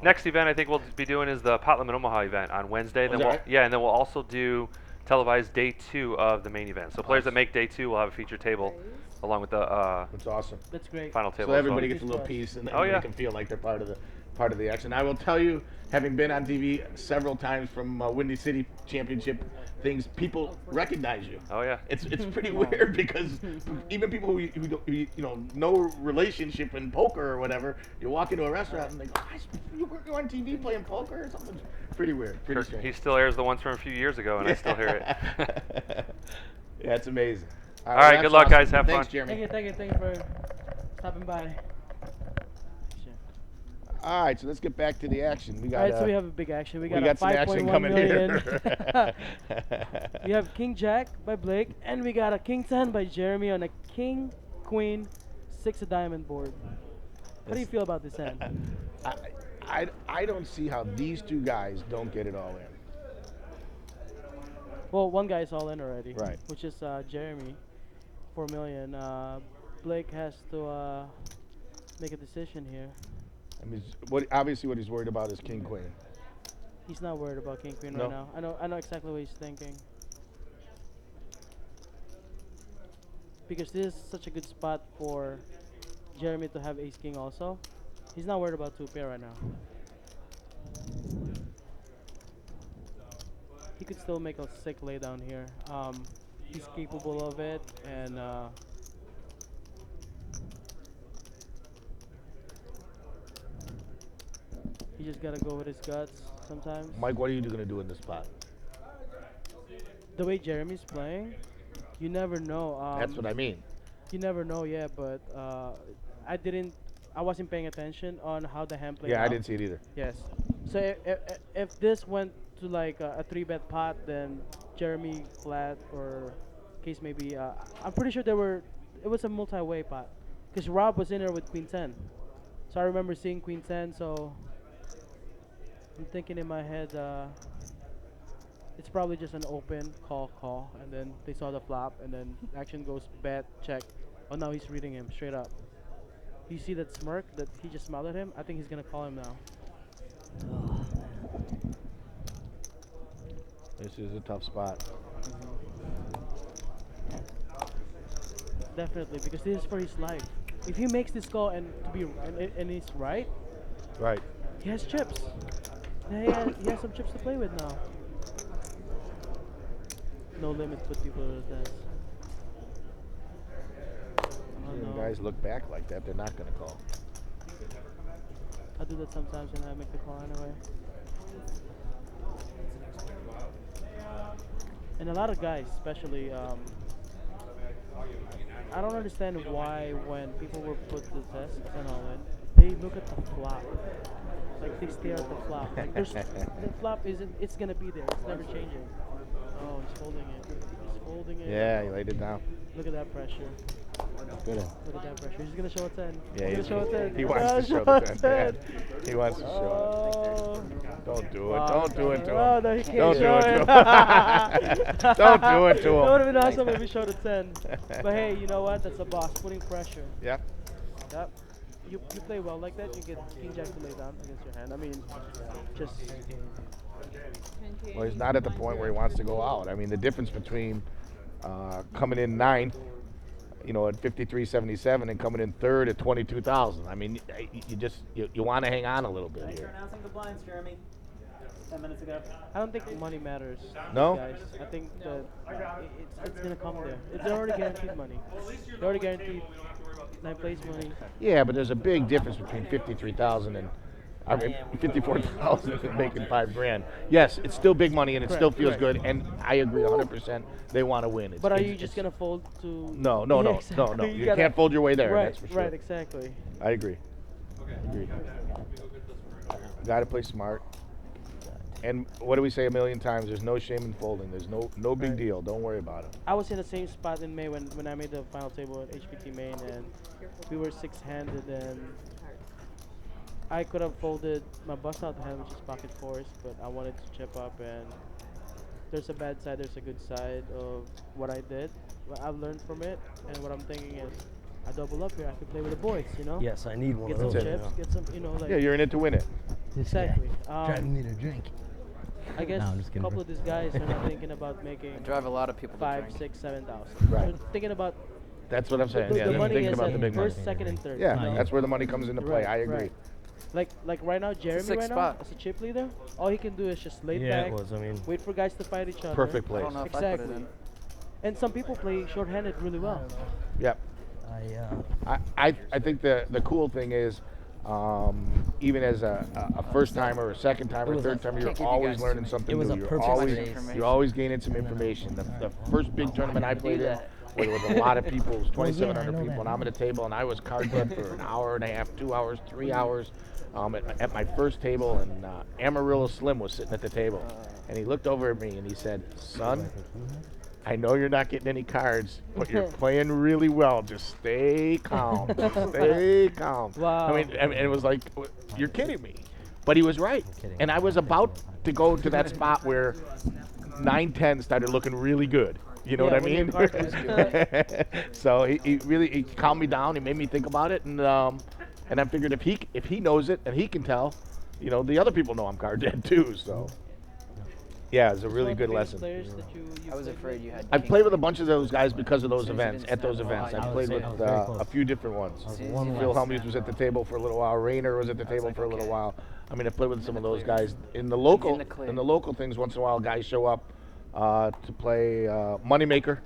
next event I think we'll be doing is the Pot Limit Omaha event on Wednesday. Then and then we'll also do televised day 2 of the main event. So players that make day 2 will have a featured table along with the that's awesome. That's great. Final table. So everybody gets a little piece and they can feel like they're part of the action. I will tell you, having been on TV several times from Windy City Championship things, people recognize you. Oh yeah. It's pretty weird because even people who you know no relationship in poker or whatever, you walk into a restaurant and they go, "You were on TV playing poker or something." Pretty weird. Pretty strange. He still airs the ones from a few years ago, and I still hear it. Yeah, it's amazing. All right, good luck, guys. Have fun. Thanks, Jeremy. Thank you for stopping by. All right, so let's get back to the action. We got. All right, so we have a big action. We got a some action 5.1 coming million. here. We have King Jack by Blake, and we got a King 10 by Jeremy on a King Queen 6 of diamond board. How do you feel about this hand? I don't see how these two guys don't get it all in. Well, one guy's all in already, right? Which is Jeremy, 4 million. Blake has to make a decision here. I mean, obviously what he's worried about is King Queen. He's not worried about King Queen right now. I know exactly what he's thinking. Because this is such a good spot for Jeremy to have Ace King also. He's not worried about 2 pair right now. He could still make a sick laydown here. He's capable of it, and you just gotta go with his guts sometimes. Mike, what are you gonna do in this spot? The way Jeremy's playing, you never know. That's what I mean. You never know, yeah, but I wasn't paying attention on how the hand played. Yeah, I didn't see it either. Yes. So if this went to like a 3-bet pot, then Jeremy flat or case maybe. I'm pretty sure it was a multi-way pot because Rob was in there with Queen 10. So I remember seeing Queen 10. So I'm thinking in my head, it's probably just an open call, and then they saw the flop, and then action goes bet check. Oh, now he's reading him straight up. You see that smirk that he just smiled at him? I think he's gonna call him now. This is a tough spot. Definitely, because this is for his life. If he makes this call and he's right, he has chips. He has some chips to play with now. no limit put people to the test. When guys look back like that, they're not going to call. I do that sometimes when I make the call anyway. And a lot of guys, especially, I don't understand why when people were put to the test and all in, they look at the flop. Like they stare at the flop. Like the flop isn't. It's gonna be there. It's never changing. Oh, he's holding it. He's holding it. Yeah, he laid it down. Look at that pressure. Good. Look at that pressure. He's gonna show a 10. Yeah, he's gonna show a 10. He wants to show the 10. Yeah. He wants to show it. Don't do it. Don't do it to him. Oh, no, he can't Don't do show it to him. Don't do it to him. It would have been awesome if he showed a 10. But hey, you know what? That's a boss putting pressure. Yep. Yep. You play well like that, you get King Jack to lay down against your hand. I mean, just. Well, he's not at the point where he wants to go out. I mean, the difference between coming in ninth, you know, at 53.77 and coming in third at 22,000. I mean, you want to hang on a little bit Thanks for here. announcing the blinds, Jeremy. 10 minutes ago. I don't think money matters. No? Guys. I think that it's gonna come there. It's already guaranteed money. They already guaranteed 9th place money. Yeah, but there's a big difference between 53,000 and 54,000 and making $5,000. Yes, it's still big money and it still feels good. And I agree 100%. They want to win. But are you just gonna fold to? No. Exactly. You can't fold your way there. Right, That's for sure. right, exactly. I agree. Got to play smart. And what do we say a million times? There's no shame in folding. There's no big deal. Don't worry about it. I was in the same spot in May when I made the final table at HPT Main, and we were 6-handed, and I could have folded my bust out hand, which is pocket fours, but I wanted to chip up, and there's a bad side, there's a good side of what I did. What I've learned from it, and what I'm thinking is, I double up here. I can play with the boys, you know. Yes, I need one get of some those. chips, get some, you know, like. Yeah, you're in it to win it. Exactly. Driving me to drink. I guess No, I'm just a kidding, couple bro. of these guys are not thinking about making. I drive a lot of people to 5, drink. 6, 7,000. Right. They're thinking about. That's what I'm saying. The Yeah, they're money thinking is about at the big money. first, second, and third. Yeah, you know? that's where the money comes into play. Right, I agree. right. Like right now, Jeremy sixth right now, spot. as a chip leader, all he can do is just lay Yeah, back, it was. I mean, wait for guys to fight each other. Perfect place. I don't know if I put it Exactly. in. And some people play short-handed really well. Yep. I think the cool thing is, even as a first timer, or second timer, was third a- timer, can't you're give you always guys learning too something was new. a You're perfect always race. you're always gaining some information. The first big tournament I played in, where there was a lot of people, it was 2,700 know people, that. and I'm at a table, and I was card dead for an hour and a half, 2 hours, 3 hours. At my first table, and Amarillo Slim was sitting at the table, and he looked over at me and he said, "Son, I know you're not getting any cards, but you're playing really well. Just stay calm. Just stay calm." Wow. I mean, and it was like, you're kidding me. But he was right. And I was about to go to that spot where 9-10 started looking really good. You know Yeah, what I when your mean? card was good. So he really calmed me down. He made me think about it, and I figured if he knows it and he can tell, you know, the other people know I'm card dead too. So yeah, it's a really good lesson. I was afraid you had. I've king played with a queen. bunch of those guys because of those Since you events. didn't At those snap events, the I line. played I with was very close. a few different ones. one Phil left. Helmuth was at the table for a little while. Rayner was at the table like, for a little okay. while. I mean, I played with some of those guys in the in local the clear. things. Once in a while, guys show up to play Moneymaker.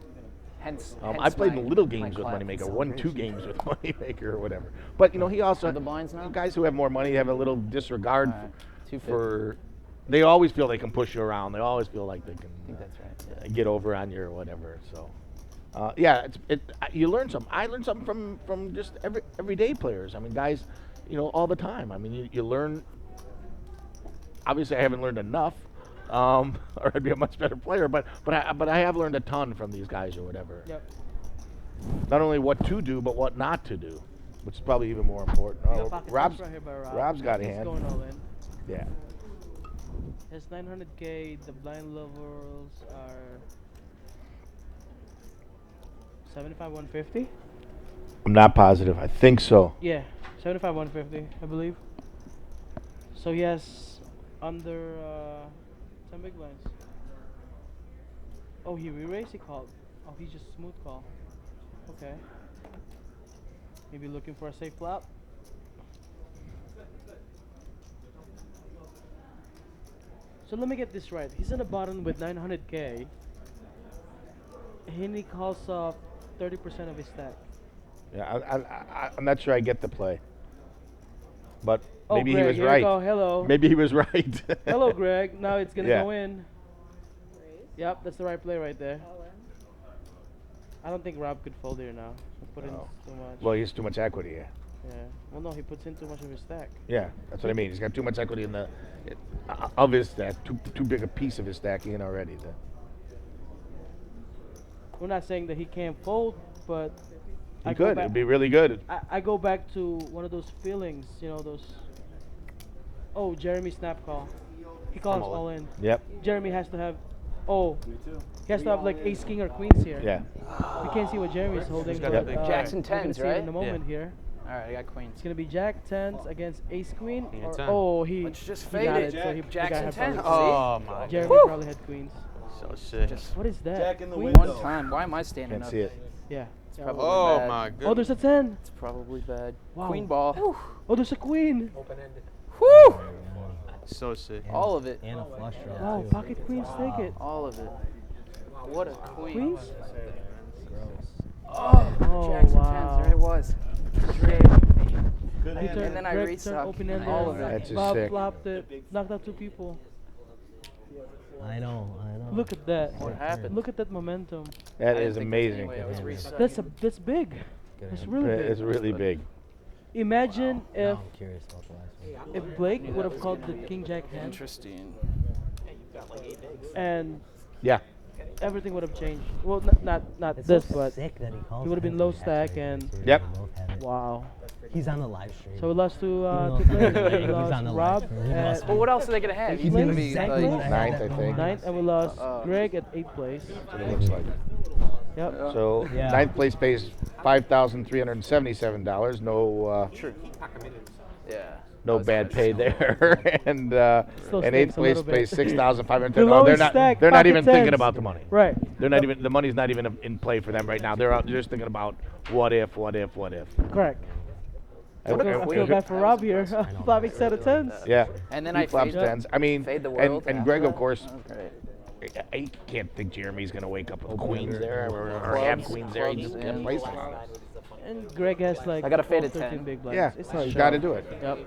Hence, I played in little my games with clap Moneymaker, celebration. 2 games with Moneymaker or whatever. But you know, he also Are the blinds now? guys who have more money have a little disregard All right. 250. for. They always feel they can push you around. They always feel like they can I think that's right. get over on you or whatever. So, yeah, you learn something. I learned something from just everyday players. I mean, guys, you know, all the time. I mean, you learn. Obviously, I haven't learned enough, or I'd be a much better player. But I have learned a ton from these guys or whatever. Yep. Not only what to do, but what not to do, which is probably even more important. We got pocket Rob's fours right here by Rob. Rob's got a He's hand. going all in. Yeah. It's 900K. The blind levels are 75, 150. I'm not positive. I think so. Yeah, 75, 150, I believe. So he has under 10 big blinds. Oh, he re-raised, he called. Oh, he just smooth call. Okay. Maybe looking for a safe flop. So let me get this right. He's in the bottom with 900K. Haney calls off 30% of his stack. Yeah, I'm not sure I get the play, but Oh, maybe Greg, he was here we right. go. Hello. Maybe he was right. Hello, Greg. Now it's gonna Yeah. go in. Yep, that's the right play right there. I don't think Rob could fold here now. He put in No. too much. Well, he has too much equity. Yeah. Yeah. Well, no, he puts in too much of his stack. Yeah, that's what I mean. He's got too much equity in of his stack. Too big a piece of his stack in already. We're not saying that he can't fold, but He could. It'd be really good. I go back to one of those feelings, those. Oh, Jeremy snap call. He calls all in. Yep. Jeremy has to have. Oh, he has to have like ace, king, or queens here. Yeah. We can't see what Jeremy's holding. got But, the big Jacks and we're gonna tens, see it right? in a moment here. All right, I got queens. It's gonna be Jack tens against ace queen. Yeah, Or, 10. oh, he. Let's just he fade got it. So he, Jacks the guy and had tens. probably- Oh my Jeremy god. probably had queens. So sick. What is that? Jack in the Queens? window. One time. Why am I standing Can't up? see it. Yeah. It's probably Oh bad. my god. Oh, there's a 10. It's probably bad. Wow. Queen ball. Oh, there's a queen. Woo! So sick. All of it. And a flush draw. Wow, too. pocket queens take it. All of it. What a queen. Queens? Oh, Oh, Jacks and wow. tens. There it was. Good He hand. turned, then I Greg restock turned open ended. all of it. That's just Bob sick. flopped it. Knocked out two people. I know. Look at that. What happened? Look at that momentum. That I didn't is think amazing. Anyway, I was restuck. That's big. That's really big. It's really big. Imagine Now if I'm curious about the last one. if Blake would have called the king jack hand Interesting. and Yeah. everything would have changed. Well, not It's this, so but sick that he calls he would have been hands low in the stack actual and too. Yep. They both have it. wow. He's on the live stream. So we lost to know, two players. he's We on lost the Rob live stream. He at must But what else are they gonna have? He He's knew gonna be exactly like, what Ninth, I think. ninth, and we lost Uh-oh. Greg at 8th place. That's what it looks like. Yep. So Yeah. ninth place pays $5,377. No. yeah. No bad pay there, and Still and eighth stinks a little place pays bit. 6,510. The Oh, they're lowest not. stack, They're not pocket even thinking tens. about the money. Right. They're not even. The money's not even in play for them right now. They're just thinking about what if. Correct. I Okay, feel okay. bad for Rob here. Flopping set of tens. Yeah. And then He I flops fade, tens. I mean, fade the and world. and Greg, of course, That was great. I can't think Jeremy's gonna wake up with queens there or have Clubs, queens there. He clubs just can't in. place them on it. And Greg has like I got a faded 13 10. big blinds. Yeah, It's no, a you show. got to do it. Yep.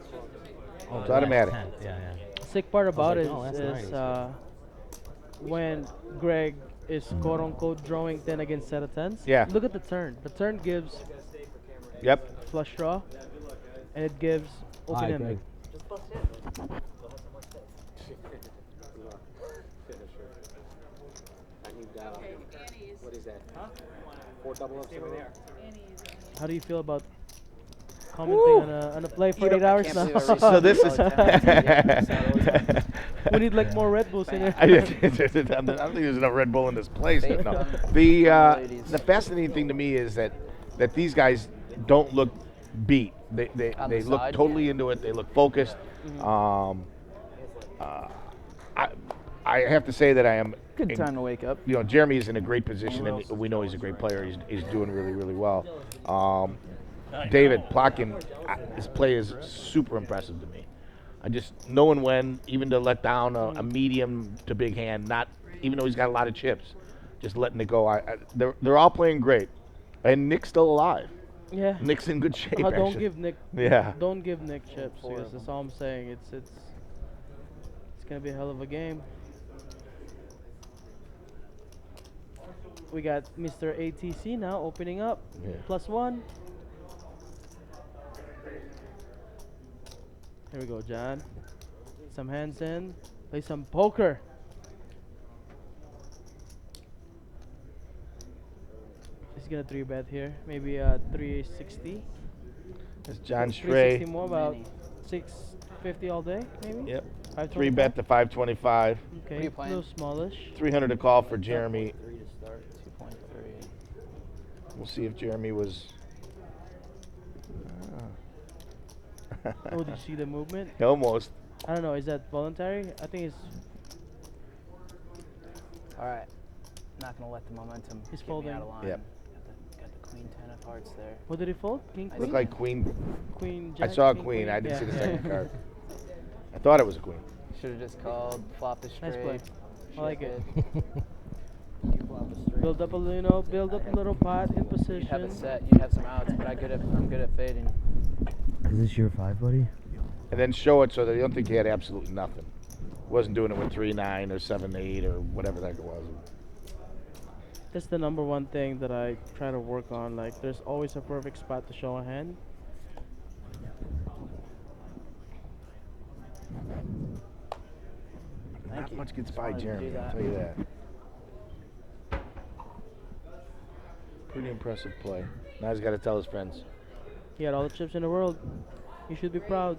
It's automatic. Yeah. Sick part about like, it oh, that's is nice. when Greg is quote unquote drawing 10 against set of tens. Yeah. Look at the turn. The turn gives Yep. flush draw, and it gives open Alright, ended. Greg. What is that? Huh? 4 double ups over there. How do you feel about commenting on a play for 8 hours can't now? believe I So this is. We need like more Red Bulls in here. I don't think there's enough Red Bull in this place. Fake No. them. The fascinating thing to me is that these guys don't look beat. They On the look side, totally yeah. into it. They look focused. I have to say that I am. Good time to wake up. You know, Jeremy is in a great position, and we know he's a great player. He's doing really, really well. David Plotkin, his play is super impressive to me. I just knowing when, even to let down a medium to big hand, not even though he's got a lot of chips, just letting it go. They're all playing great, and Nick's still alive. Yeah. Nick's in good shape. Don't actually. give Nick. Yeah. Don't give Nick chips. Because that's all I'm saying. It's gonna be a hell of a game. We got Mr. ATC now opening up. Yeah. +1. Here we go, John. Some hands in. Play some poker. He's gonna 3-bet here. Maybe 360. It's John 360 Stray. more, about 650 all day, maybe? Yep. 525? 3-bet to 525. Okay, What are you a playing? little smallish. 300 to call for Jeremy. 3 to start. 2.3. We'll see if Jeremy was. Oh, did you see the movement? Almost. I don't know, is that voluntary? I think it's All right. Not gonna let the momentum He's get me folding. out of line. Yep. Got the queen 10 of hearts there. what did he fold? King, queen? Looked like queen. Queen, I jack, saw a king, queen. I didn't Yeah. see the second card. I thought it was a queen. Should have just called, flop the straight. Nice play. I like it. You flop a straight. Build up a build up a little pot in position. You have a set, you have some outs, but I'm good at fading. Is this your 5, buddy? And then show it so that you don't think he had absolutely nothing. Wasn't doing it with 3-9 or 7-8 or whatever the heck it was. That's the number one thing that I try to work on. Like, there's always a perfect spot to show a hand. Not much gets by Jeremy, I'll tell you that. Pretty impressive play. Now he's got to tell his friends. He had all the chips in the world. You should be proud.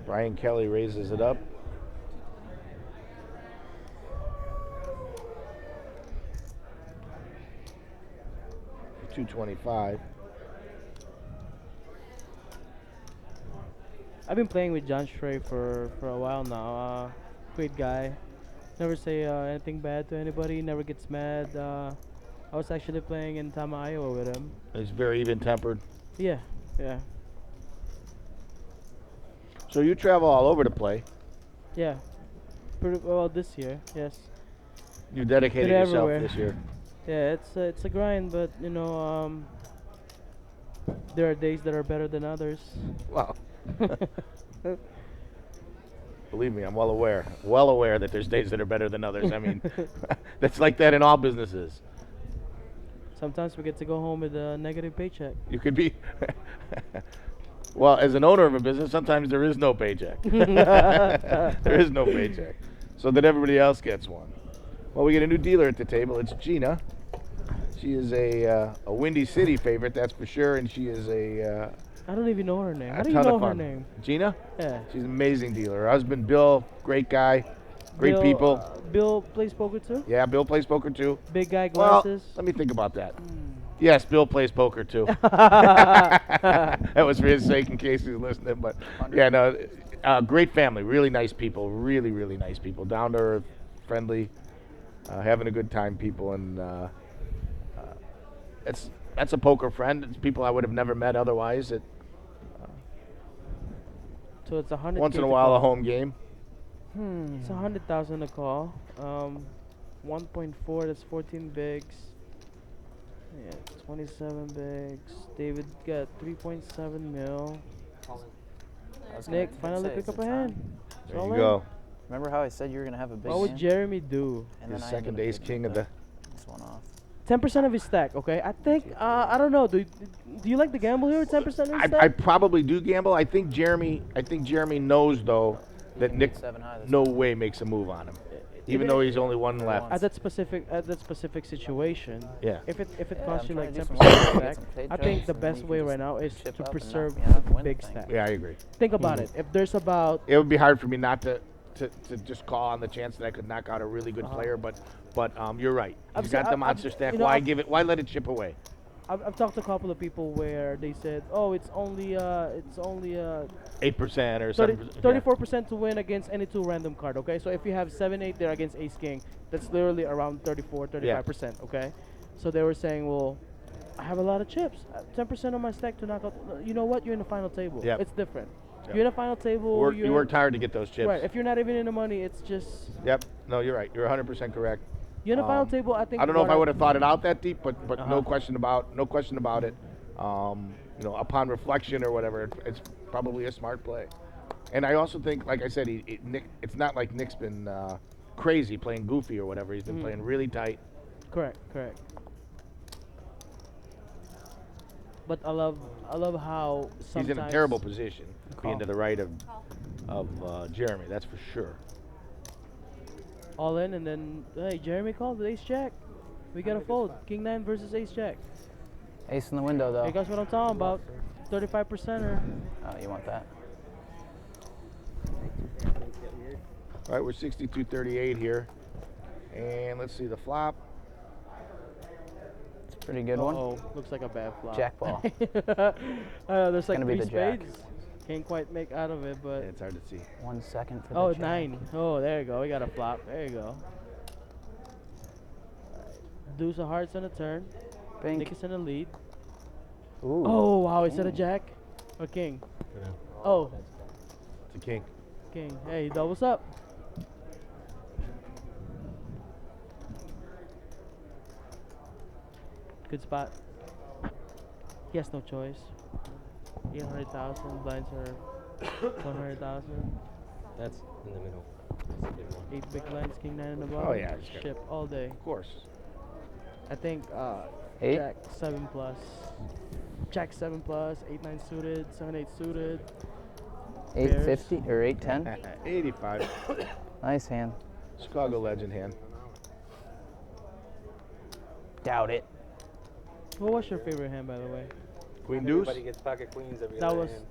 Brian Kelly raises it up. For 225. I've been playing with John Stray for a while now. Great guy. Never say anything bad to anybody. Never gets mad. I was actually playing in Tama, Iowa with him. He's very even-tempered. Yeah, yeah. So you travel all over to play. Yeah. Pretty well this year, yes. You dedicated Been yourself everywhere. this year. Yeah, it's a grind, but you know, there are days that are better than others. Wow. Believe me, I'm well aware that there's days that are better than others. I mean, that's like that in all businesses. Sometimes we get to go home with a negative paycheck. You could be, well, as an owner of a business, sometimes there is no paycheck. There is no paycheck. So that everybody else gets one. Well, we get a new dealer at the table. It's Gina. She is a Windy City favorite, that's for sure, and she is I don't even know her name. How a do you ton know of her fun. name? Gina? Yeah. She's an amazing dealer. Her husband, Bill, great guy, great Bill, people. Bill plays poker too? Yeah, Bill plays poker too. Big guy, Well, glasses? let me think about that. Yes, Bill plays poker too. That was for his sake in case he's listening. But yeah, no, great family, really nice people, really, really nice people, down to earth, friendly, having a good time, people, and that's a poker friend. It's people I would have never met otherwise. So it's 100. Once in a while, a home game. It's 100,000 a call. 1.4. That's 14 bigs. Yeah, 27 bigs. David got 3.7 mil. Nick finally pick up a hand. There you go. Remember how I said you were gonna have a big What would hand? Jeremy do? And His then I second ended up ace picking king of the- the. this one off. 10% of his stack. Okay, I think. I don't know. Do you like the gamble here? 10% of his stack. I probably do gamble. I think Jeremy knows though that Nick 7 high this no way makes a move on him, even though he's only one left. At that specific situation. Yeah. If it Yeah, costs I'm you like trying 10% to do of some your work, get stack, some fade I think trades, the and then best you way can right just now is chip to up and knock preserve me out, win big the thing. stack. Yeah, I agree. Think about it. If there's about It would be hard for me not to just call on the chance that I could knock out a really good player, but you're right. I've He's se- got the I've- monster stack. you know, Why I've- why let it chip away? I've talked to a couple of people where they said, oh, it's only 8% or something. 34% to win against any 2 random card. Okay, so if you have 7-8 there against Ace King, that's literally around 35%. Okay, so they were saying, well, I have a lot of chips, 10% of my stack to knock out. You know what? You're in the final table. Yep. It's different. Yep. You're in the final table. You worked hard to get those chips. Right. If you're not even in the money, it's just. Yep. No, you're right. You're 100% correct. You're in the final table. I think. I don't know if what I would have thought it out that deep, but Uh-huh. no question about it. Upon reflection or whatever, it's probably a smart play. And I also think, like I said, Nick. It's not like Nick's been crazy playing goofy or whatever. He's been playing really tight. Correct. But I love how sometimes He's in a terrible position, being to the right of Jeremy. That's for sure. all in, and then hey, Jeremy called with Ace Jack. We gotta fold. King 9 versus Ace Jack. Ace in the window though. Hey, guys, what I'm talking about? 35%er. Oh, you want that? All right, we're 62-38 here, and let's see the flop. It's a pretty good one. Oh, looks like a bad flop. Jack ball. There's like gonna be 3 the jack. spades. Can't quite make out of it, but. Yeah, it's hard to see. 1 second for Oh, the jack. 9. Oh, there you go. We got a flop. There you go. Deuce of hearts on a turn. Bink. Nick is in the lead. Ooh. Oh, wow. Is it a jack? Or king? Yeah. Oh, It's a king. king. Hey, doubles up. good spot. He has no choice. 800,000 blinds are 100,000. That's in the middle. That's a good one. 8 big blinds, king 9 and above. Oh, yeah, it's good. Ship all day. Of course. I think 8? Jack 7 plus. Jack 7 plus, 8-9 suited, 7-8 suited. 850 or 810? 85. Nice hand. Chicago legend hand. Doubt it. What was your favorite hand, by the way? Queen deuce. Everybody gets pocket queens every That other was hand.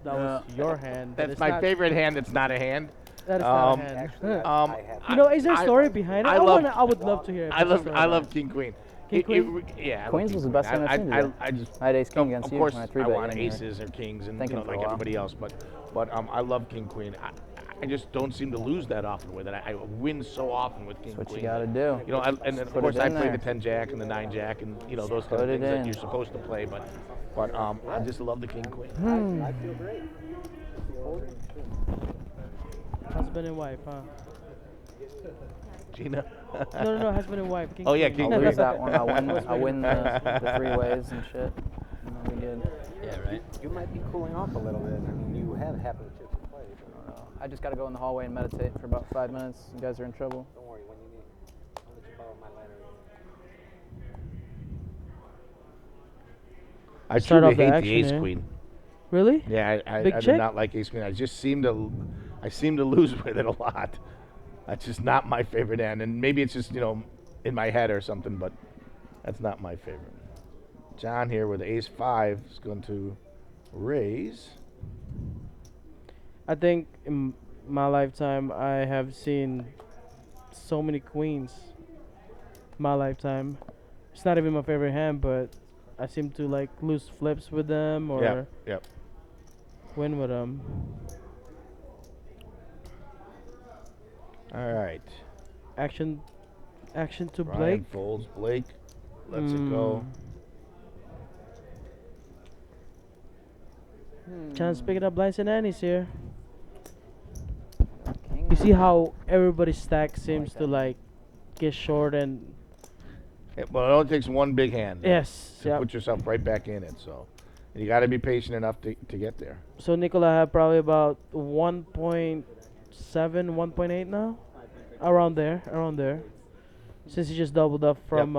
your hand. but That's it's my not- favorite hand. That's not a hand. That is not a hand. Actually, Um, You know, is there a I- story behind it? I I, love- I would love to hear. If I there's a love story I about love it. king queen. King queen? Yeah. I love Queens king was the queen. best hand I've seen today. I just I had ace king against of you course when I I 3-bet want you. aces or kings and Thinking you know for a like while. everybody else, but I love king queen. I just don't seem to lose that often with it. I win so often with king That's what queen. you got to do. You know, and then of Put course it I in play there. the 10 jack and the 9 jack and you know those kind Put of it things that in. you're supposed to play. But I just love the king queen. I feel great. Husband and wife, huh? Gina. No, husband and wife. King Oh, yeah, queen. king I'll queen. lose that one. I'll win the 3 ways and shit. And I'll be good. Yeah, right. You might be cooling off a little bit. I mean, you have half of the chips to play. I just got to go in the hallway and meditate for about 5 minutes. You guys are in trouble. Don't worry, when you need, I'll let you borrow my ladder. I Start truly off the hate action, the ace eh? queen. Really? Yeah, Big I do check? not like ace queen. I seem to lose with it a lot. That's just not my favorite hand, and maybe it's just in my head or something, but that's not my favorite. John here with ace 5 is going to raise. I think in my lifetime I have seen so many queens. My lifetime. It's not even my favorite hand, but I seem to like lose flips with them or Yep. win with them. All right. Action to Brian Blake. folds. Blake lets it go. Chance picking up blinds and annies here. King You see how everybody's stack seems to like get short and Well, it only takes one big hand. yes, To yep. put yourself right back in it. So you got to be patient enough to get there. So Nicola had probably about 1.7, 1.8 now, around there. Since he just doubled up from.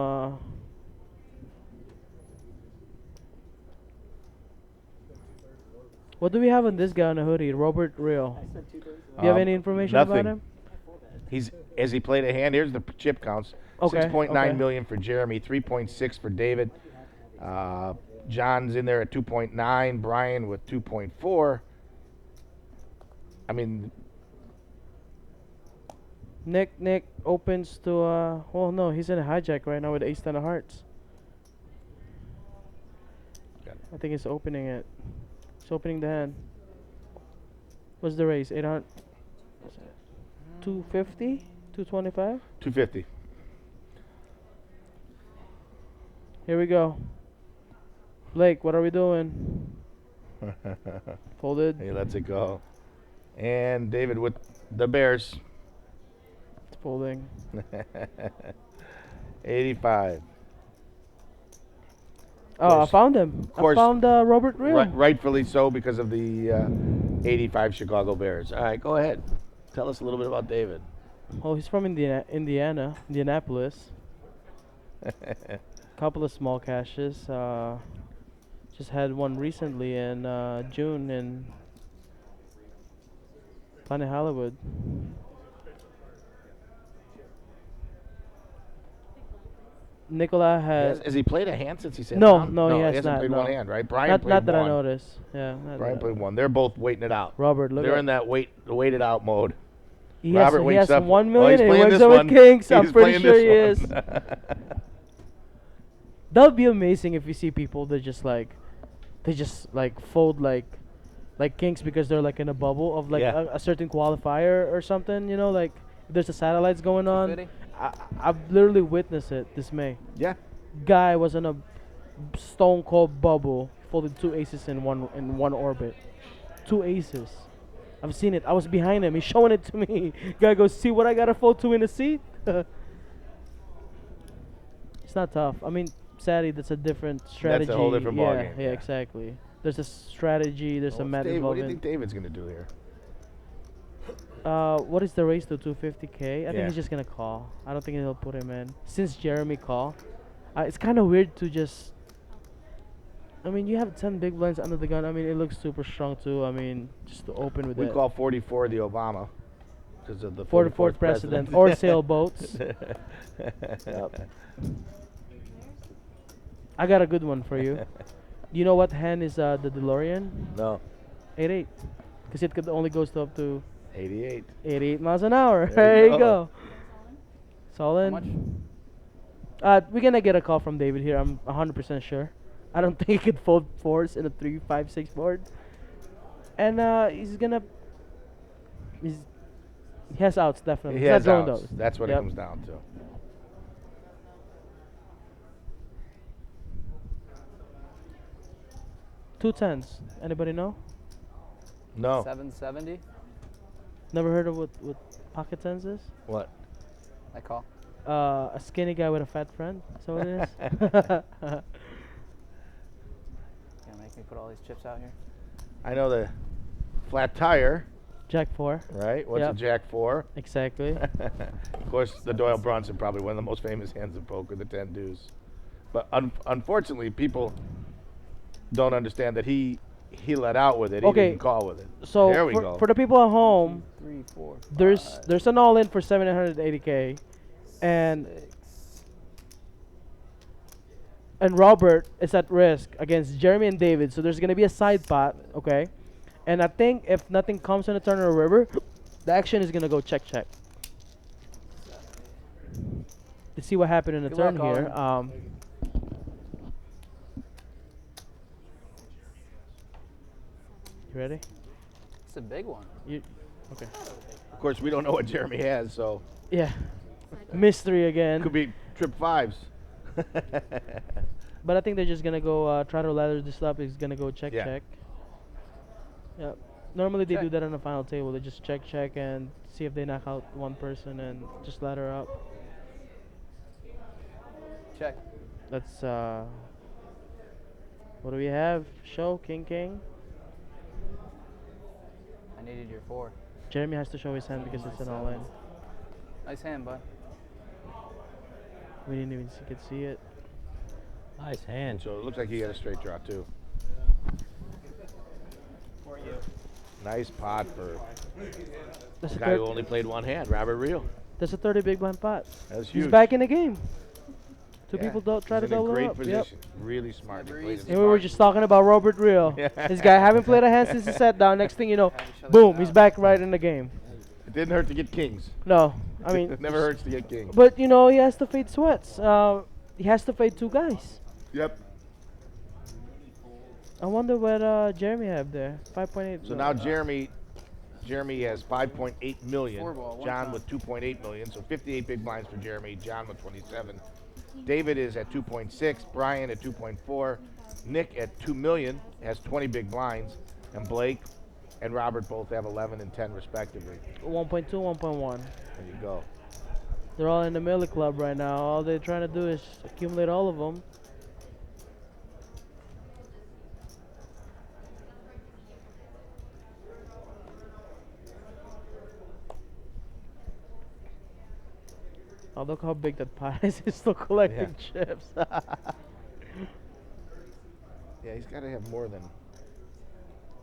What do we have on this guy on the hoodie? Robert Real. Do you have any information about Nothing. him? As he played a hand. Here's the chip counts. Okay, 6.9 okay. million for Jeremy. 3.6 for David. John's in there at 2.9. Brian with 2.4. I mean, Nick opens to well no, he's in a hijack right now with ace 10 of hearts. Got it. I think he's opening it. He's opening the hand. What's the raise? 800 250? 225? 250. Here we go. Blake, what are we doing? Folded. He lets it go. And David with the Bears. It's folding. 85. Oh, I course. found him. I course. found Robert Real. Rightfully so because of the 85 Chicago Bears. All right, go ahead. Tell us a little bit about David. Oh, he's from Indianapolis. Couple of small cashes. Just had one recently in June in Planet Hollywood. Nicola Has he played a hand since he sat No, down? no, he has hasn't not, played no. one hand, right? Brian Not played that one. I noticed. Yeah. Brian played one. They're both waiting it out. Robert, look They're at in that waited out mode. He Robert has wakes up. 1 Oh, million he's and he playing wakes this up with one. kings. I'm He's pretty playing sure he this is. one. That would be amazing if you see people that just fold like kings because they're like in a bubble of like Yeah. a certain qualifier or something. You know, like if there's a satellites going on. 250? I've literally witnessed it this May. Yeah. Guy was in a stone cold bubble, folded 2 aces in one orbit. 2 aces. I've seen it. I was behind him. He's showing it to me. Guy goes, see what I gotta fold to in the seat? It's not tough. I mean, Sadly, that's a different strategy. That's a whole different yeah, ballgame. yeah, exactly. There's a strategy. There's a math Dave, what do you involvement. think David's gonna do here? What is the race to 250K? I think Yeah. he's just gonna call. I don't think he'll put him in since Jeremy called. It's kind of weird to just. I mean, you have 10 big blinds under the gun. I mean, it looks super strong too. I mean, just to open with We it. call 44 the Obama because of the 44th president or sailboats. Yep. I got a good one for you. You know what hand is the DeLorean? No. 88. Because it could only goes up to 88. 88 miles an hour. There There you you go. go. Solid. We're gonna get a call from David here. I'm 100% sure. I don't think he could fold fours in a 3-5-6 board. And he's gonna. He has outs definitely. He He's has not drawing outs. those. That's what it Yep. comes down to. Two tens. Anybody know? No. 770. Never heard of what pocket tens is? What? I call. A skinny guy with a fat friend. So it is. Gonna make me put all these chips out here. I know the flat tire. Jack 4. Right? What's a Yep. Jack 4? Exactly. Of course, the Doyle Bronson, probably one of the most famous hands of poker, the 10 deuce. But unfortunately, people don't understand that he let out with it. He Okay. didn't call with it. So there we go. for the people at home, 3, 4, there's an all in for 780K, and Robert is at risk against Jeremy and David. So there's gonna be a side pot, okay? And I think if nothing comes on the turn or river, the action is gonna go check. To see what happened in the Good turn luck, here. You ready? It's a big one. Okay. Of course, we don't know what Jeremy has, so Yeah. Mystery again. could be trip fives. But I think they're just gonna go try to ladder this up. He's gonna go check. Yeah. Yep. Normally they Check. do that on the final table. They just check and see if they knock out one person and just ladder up. Check. Let's what do we have? Show king. I needed your 4. Jeremy has to show his hand because it's an all in. Nice hand, bud. We didn't even see it. Nice hand. So it looks like he got a straight draw, too. Nice pot for That's a a, guy who thir- only played one hand, Robert Real. that's a 30 big blind pot. That's He's huge. back in the game. Two Yeah, people don't try he's to in a double great up. Yep. position. Really smart. He played it And we were just talking about Robert Real. Yeah. This guy haven't played a hand since he sat down. Next thing you know, boom, he's back right in the game. It didn't hurt to get kings. No, I mean, It never hurts to get kings. but you know he has to fade sweats. He has to fade two guys. Yep. I wonder what Jeremy have there. 5.8. So now Jeremy has 5.8 million. 4 ball, one John time. with 2.8 million. So 58 big blinds for Jeremy. John with 27. David is at 2.6. Brian at 2.4. Nick at 2 million has 20 big blinds, and Blake and Robert both have 11 and 10 respectively. 1.2, 1.1. There you go. They're all in the Miller Club right now. All they're trying to do is accumulate all of them. Oh, look how big that pot is. He's still collecting chips. Yeah, he's got to have more than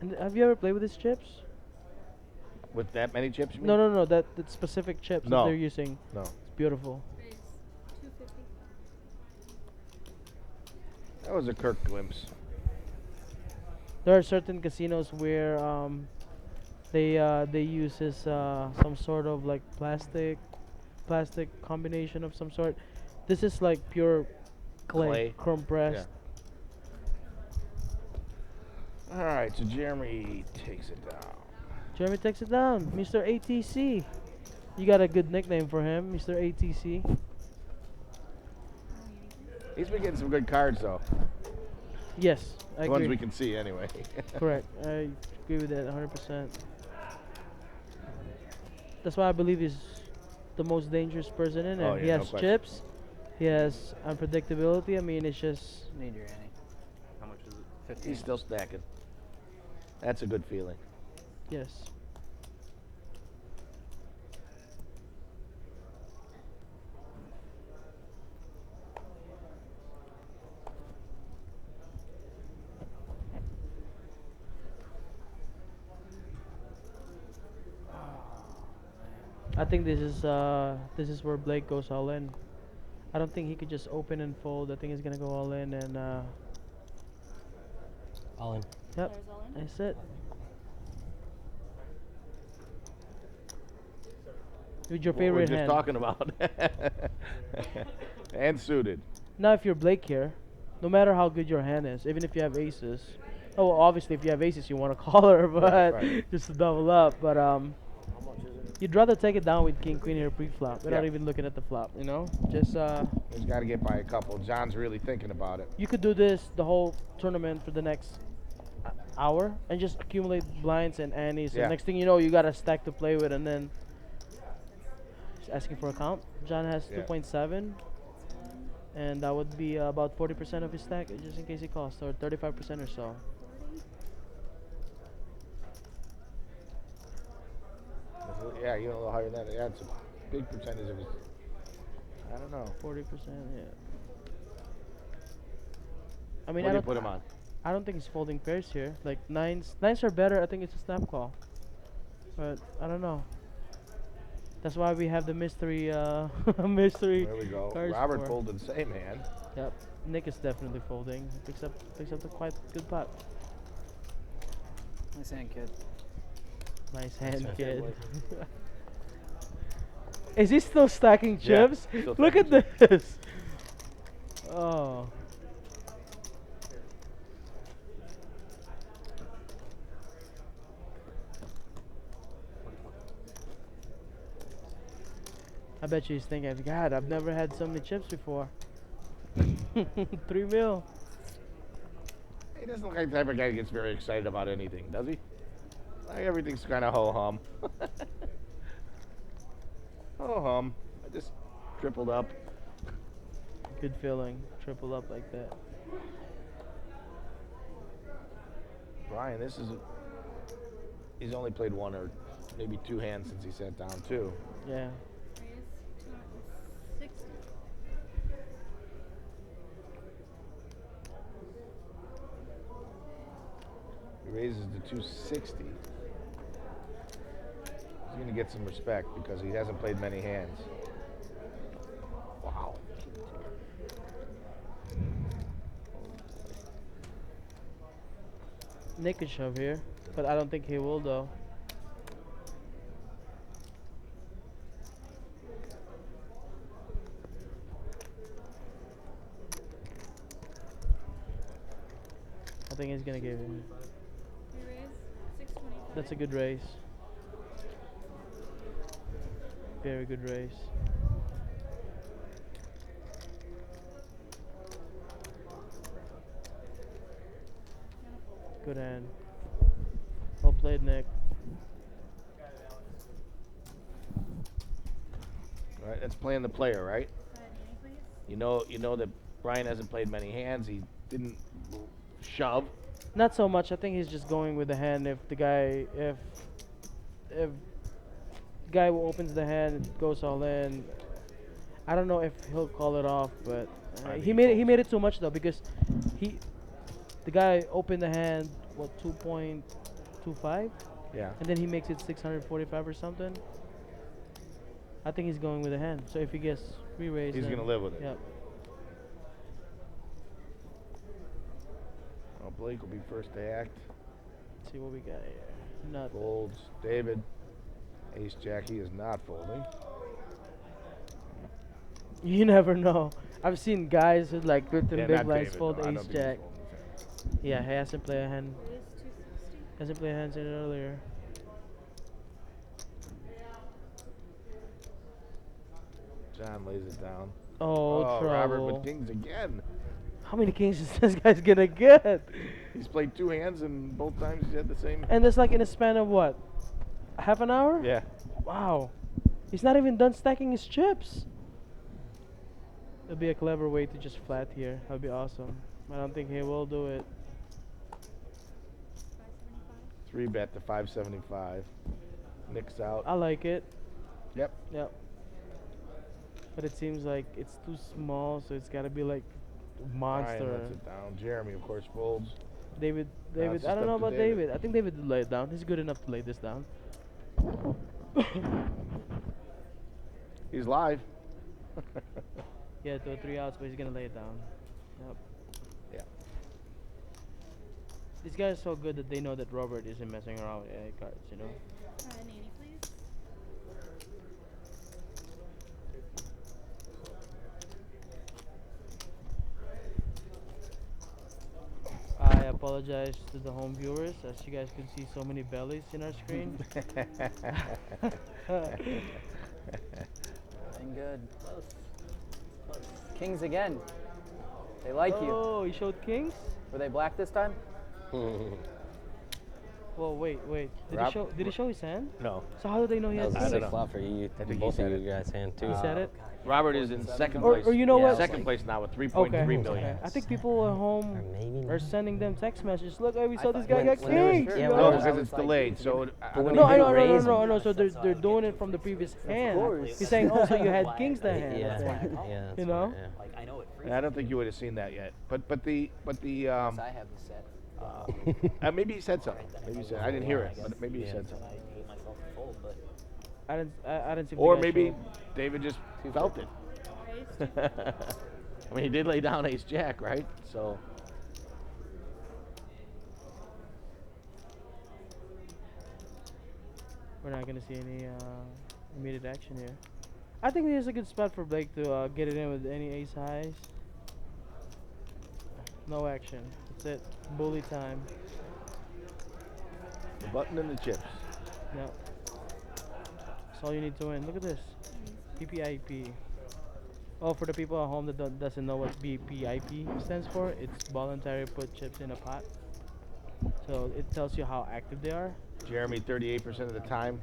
And have you ever played with his chips? with that many chips. You mean? No. That specific chips that No. they're using. No. It's beautiful. That was a Kirk glimpse. There are certain casinos where they use this some sort of like plastic combination of some sort. This is like pure clay. chrome pressed. All right, so Jeremy takes it down. Jeremy takes it down, Mr. ATC. You got a good nickname for him, Mr. ATC. He's been getting some good cards though. Yes, I The ones agree. we can see anyway. Correct. I agree with that 100%. That's why I believe he's the most dangerous person in there. Oh, He yeah, has no question. chips, He has unpredictability. I mean, it's just Need your ante. How much is it? 15. He's still stacking. That's a good feeling. yes. I think this is where Blake goes all in. I don't think he could just open and fold. I think he's gonna go all in and All in. yep, Players all in? that's it. With your What we're favorite just hand. talking about. And suited. Now, if you're Blake here, no matter how good your hand is, even if you have aces, oh, obviously if you have aces, you want to call her, but right. just to double up. But you'd rather take it down with king queen here pre-flop without Yeah. even looking at the flop. You know, just He's got to get by a couple. John's really thinking about it. you could do this the whole tournament for the next hour and just accumulate blinds and antes. Yeah. And next thing you know, you got a stack to play with, and then just asking for a count. John has Yeah. 2.7. And that would be about 40% of his stack, just in case he calls, or 35% or so. Yeah, you know, a little higher than that. That's a big percentage of his. I don't know. 40%, yeah. I mean, What I do you don't, put him on? I don't think he's folding pairs here. Like nines are better. I think it's a snap call, but I don't know. That's why we have the mystery, mystery. There we go. cards Robert for. folded the same hand. Yep. Nick is definitely folding. Picks up a quite good pot. Nice hand, kid. Nice hand, hand, kid. boy. Is he still stacking Yeah, chips? still Look at stacking this. Oh. I bet you he's thinking, God, I've never had so many chips before. 3 mil. He doesn't look like the type of guy who gets very excited about anything, does he? Like everything's kind of ho-hum. Ho-hum. I just tripled up. Good feeling. Triple up like that. Brian, this is. He's only played one or maybe two hands since he sat down, too. Yeah. Raise 260. He raises to 260. He's going to get some respect because he hasn't played many hands. Wow. Nick could shove here, but I don't think he will though. I think he's gonna give him. We raise 625. That's a good raise. Very good raise. Good hand. Well played, Nick. All right, that's playing the player, right? Ante, please. You know that Brian hasn't played many hands. He didn't shove. Not so much. I think he's just going with the hand. If the guy, if the guy who opens the hand goes all in, I don't know if he'll call it off. But I think he made it too much though, because the guy opened the hand what 2.25, Yeah. and then he makes it 645 or something. I think he's going with the hand. So if he gets re-raised, He's then- gonna live with it. Yep. Well, Blake will be first to act. Let's see what we got here. Nothing. Folds. David. Ace Jack. He is not folding. You never know. I've seen guys who like with the Yeah, big not blinds David, fold no, I don't ace think he's jack. folding his hands. Yeah, he hasn't played a hand. Raise 260. Hasn't played hands in it earlier. John lays it down. Oh, trouble. Robert with kings again. How many kings is this guy's gonna get? He's played two hands and both times he's had the same. And that's like in a span of what? Half an hour? Yeah. Wow. He's not even done stacking his chips. It'd be a clever way to just flat here. That'd be awesome. I don't think he will do it. 3 bet to 575. Nick's out. I like it. Yep. Yep. But it seems like it's too small, so it's got to be like Brian monster. lets it down. Jeremy, of course, folds. David, No, it's I just don't know up to about David. I think David would lay it down. He's good enough to lay this down. He's live. Yeah, to 3 outs, but he's gonna lay it down. Yep. Yeah. These guys are so good that they know that Robert isn't messing around with AI cards, you know? An 80, please. I apologize to the home viewers, as you guys can see so many bellies in our screen. Ain't good. Kings again. They like you. Oh, he showed kings? Were they black this time? Well, wait. Did he show his hand? No. So how did they know he had That was a kings? sick flop for you. I think he Both said of you guys hand too. He said it? Robert is in second Or- place. or you know what? Second place now with 3.3 million. Okay. I think people at home maybe are not. sending them text messages. Look, we saw this guy when- got when there was- kings. yeah, you when know? No, because it's delayed. So But when No, he I didn't raise know. them. So they're doing it from the previous hand. course. He's saying, oh, so you had kings that hand. Yeah, That's why. yeah. That's You know? smart, yeah. Like I know it. I don't think you would have seen that yet. But the I have the set. maybe he said something. Maybe he said I didn't hear it, but maybe he Yeah. said something. I hate myself to fold, but I didn't see. Or the guy maybe show. David just felt it. Raise two. I mean, he did lay down ace jack, right? So We're not gonna see any immediate action here. I think there's a good spot for Blake to get it in with any ace highs. No action. That's it. Bully time. the button and the chips. Yep. That's all you need to win. Look at this. PPIP. Oh, for the people at home that doesn't know what BPIP stands for, it's voluntary put chips in a pot. So it tells you how active they are. Jeremy 38% of the time.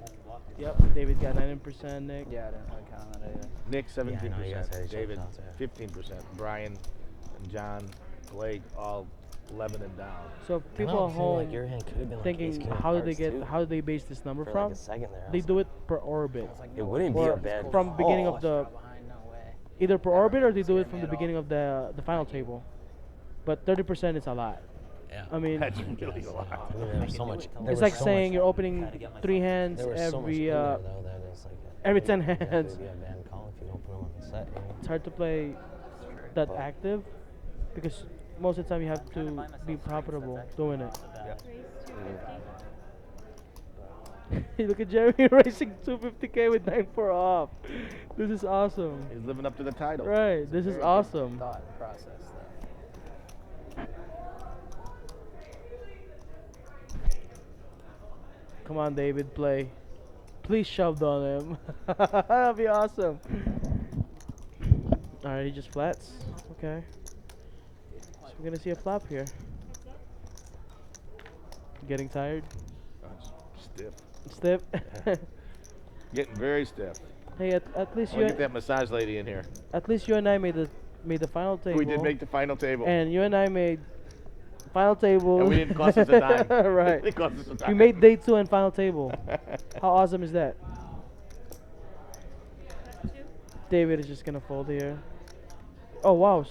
Yep. David got 90%. Nick. yeah, I didn't count on that either. Nick Yeah, I know, you guys 17%. had each David other's outs, 15%. Brian and John, Blake all 11 and down. So I people don't at feel home like your hand could have been like thinking ace king of how do they hearts, get too, how do they base this number for from? like a second there. I They was do like, it per orbit. It wouldn't be Or a bad from beginning of the Behind, no way. either per orbit or they do it from the beginning of the final table. But 30% is a lot. Yeah. I mean, That's really a lot. I mean, there was so much. there it's was like so saying much, you're opening 3 hands there was so much every in there, though, that it's like a- every 10 it would hands. be a bad call if you don't put them on the set. You know? It's hard to play that active because most of the time you have to be profitable doing it. Raise 250. Look at Jeremy racing 250k with 9-4 off. This is awesome. He's living up to the title. Right, this is awesome. Thought process though. Come on, David, play. Please shove on him. That'd be awesome. Alright, he just flats. Okay. So we're gonna see a flop here. Getting tired? Stiff. Stiff? Getting very stiff. Hey, at least We'll you get that massage lady in here. at least you and I made the final table. We did make the final table. And you and I made final table. And we didn't cost us a dime. Right. It didn't cost us a We dime. made day 2 and final table. How awesome is that? That's 2. David is just gonna fold here. Oh wow,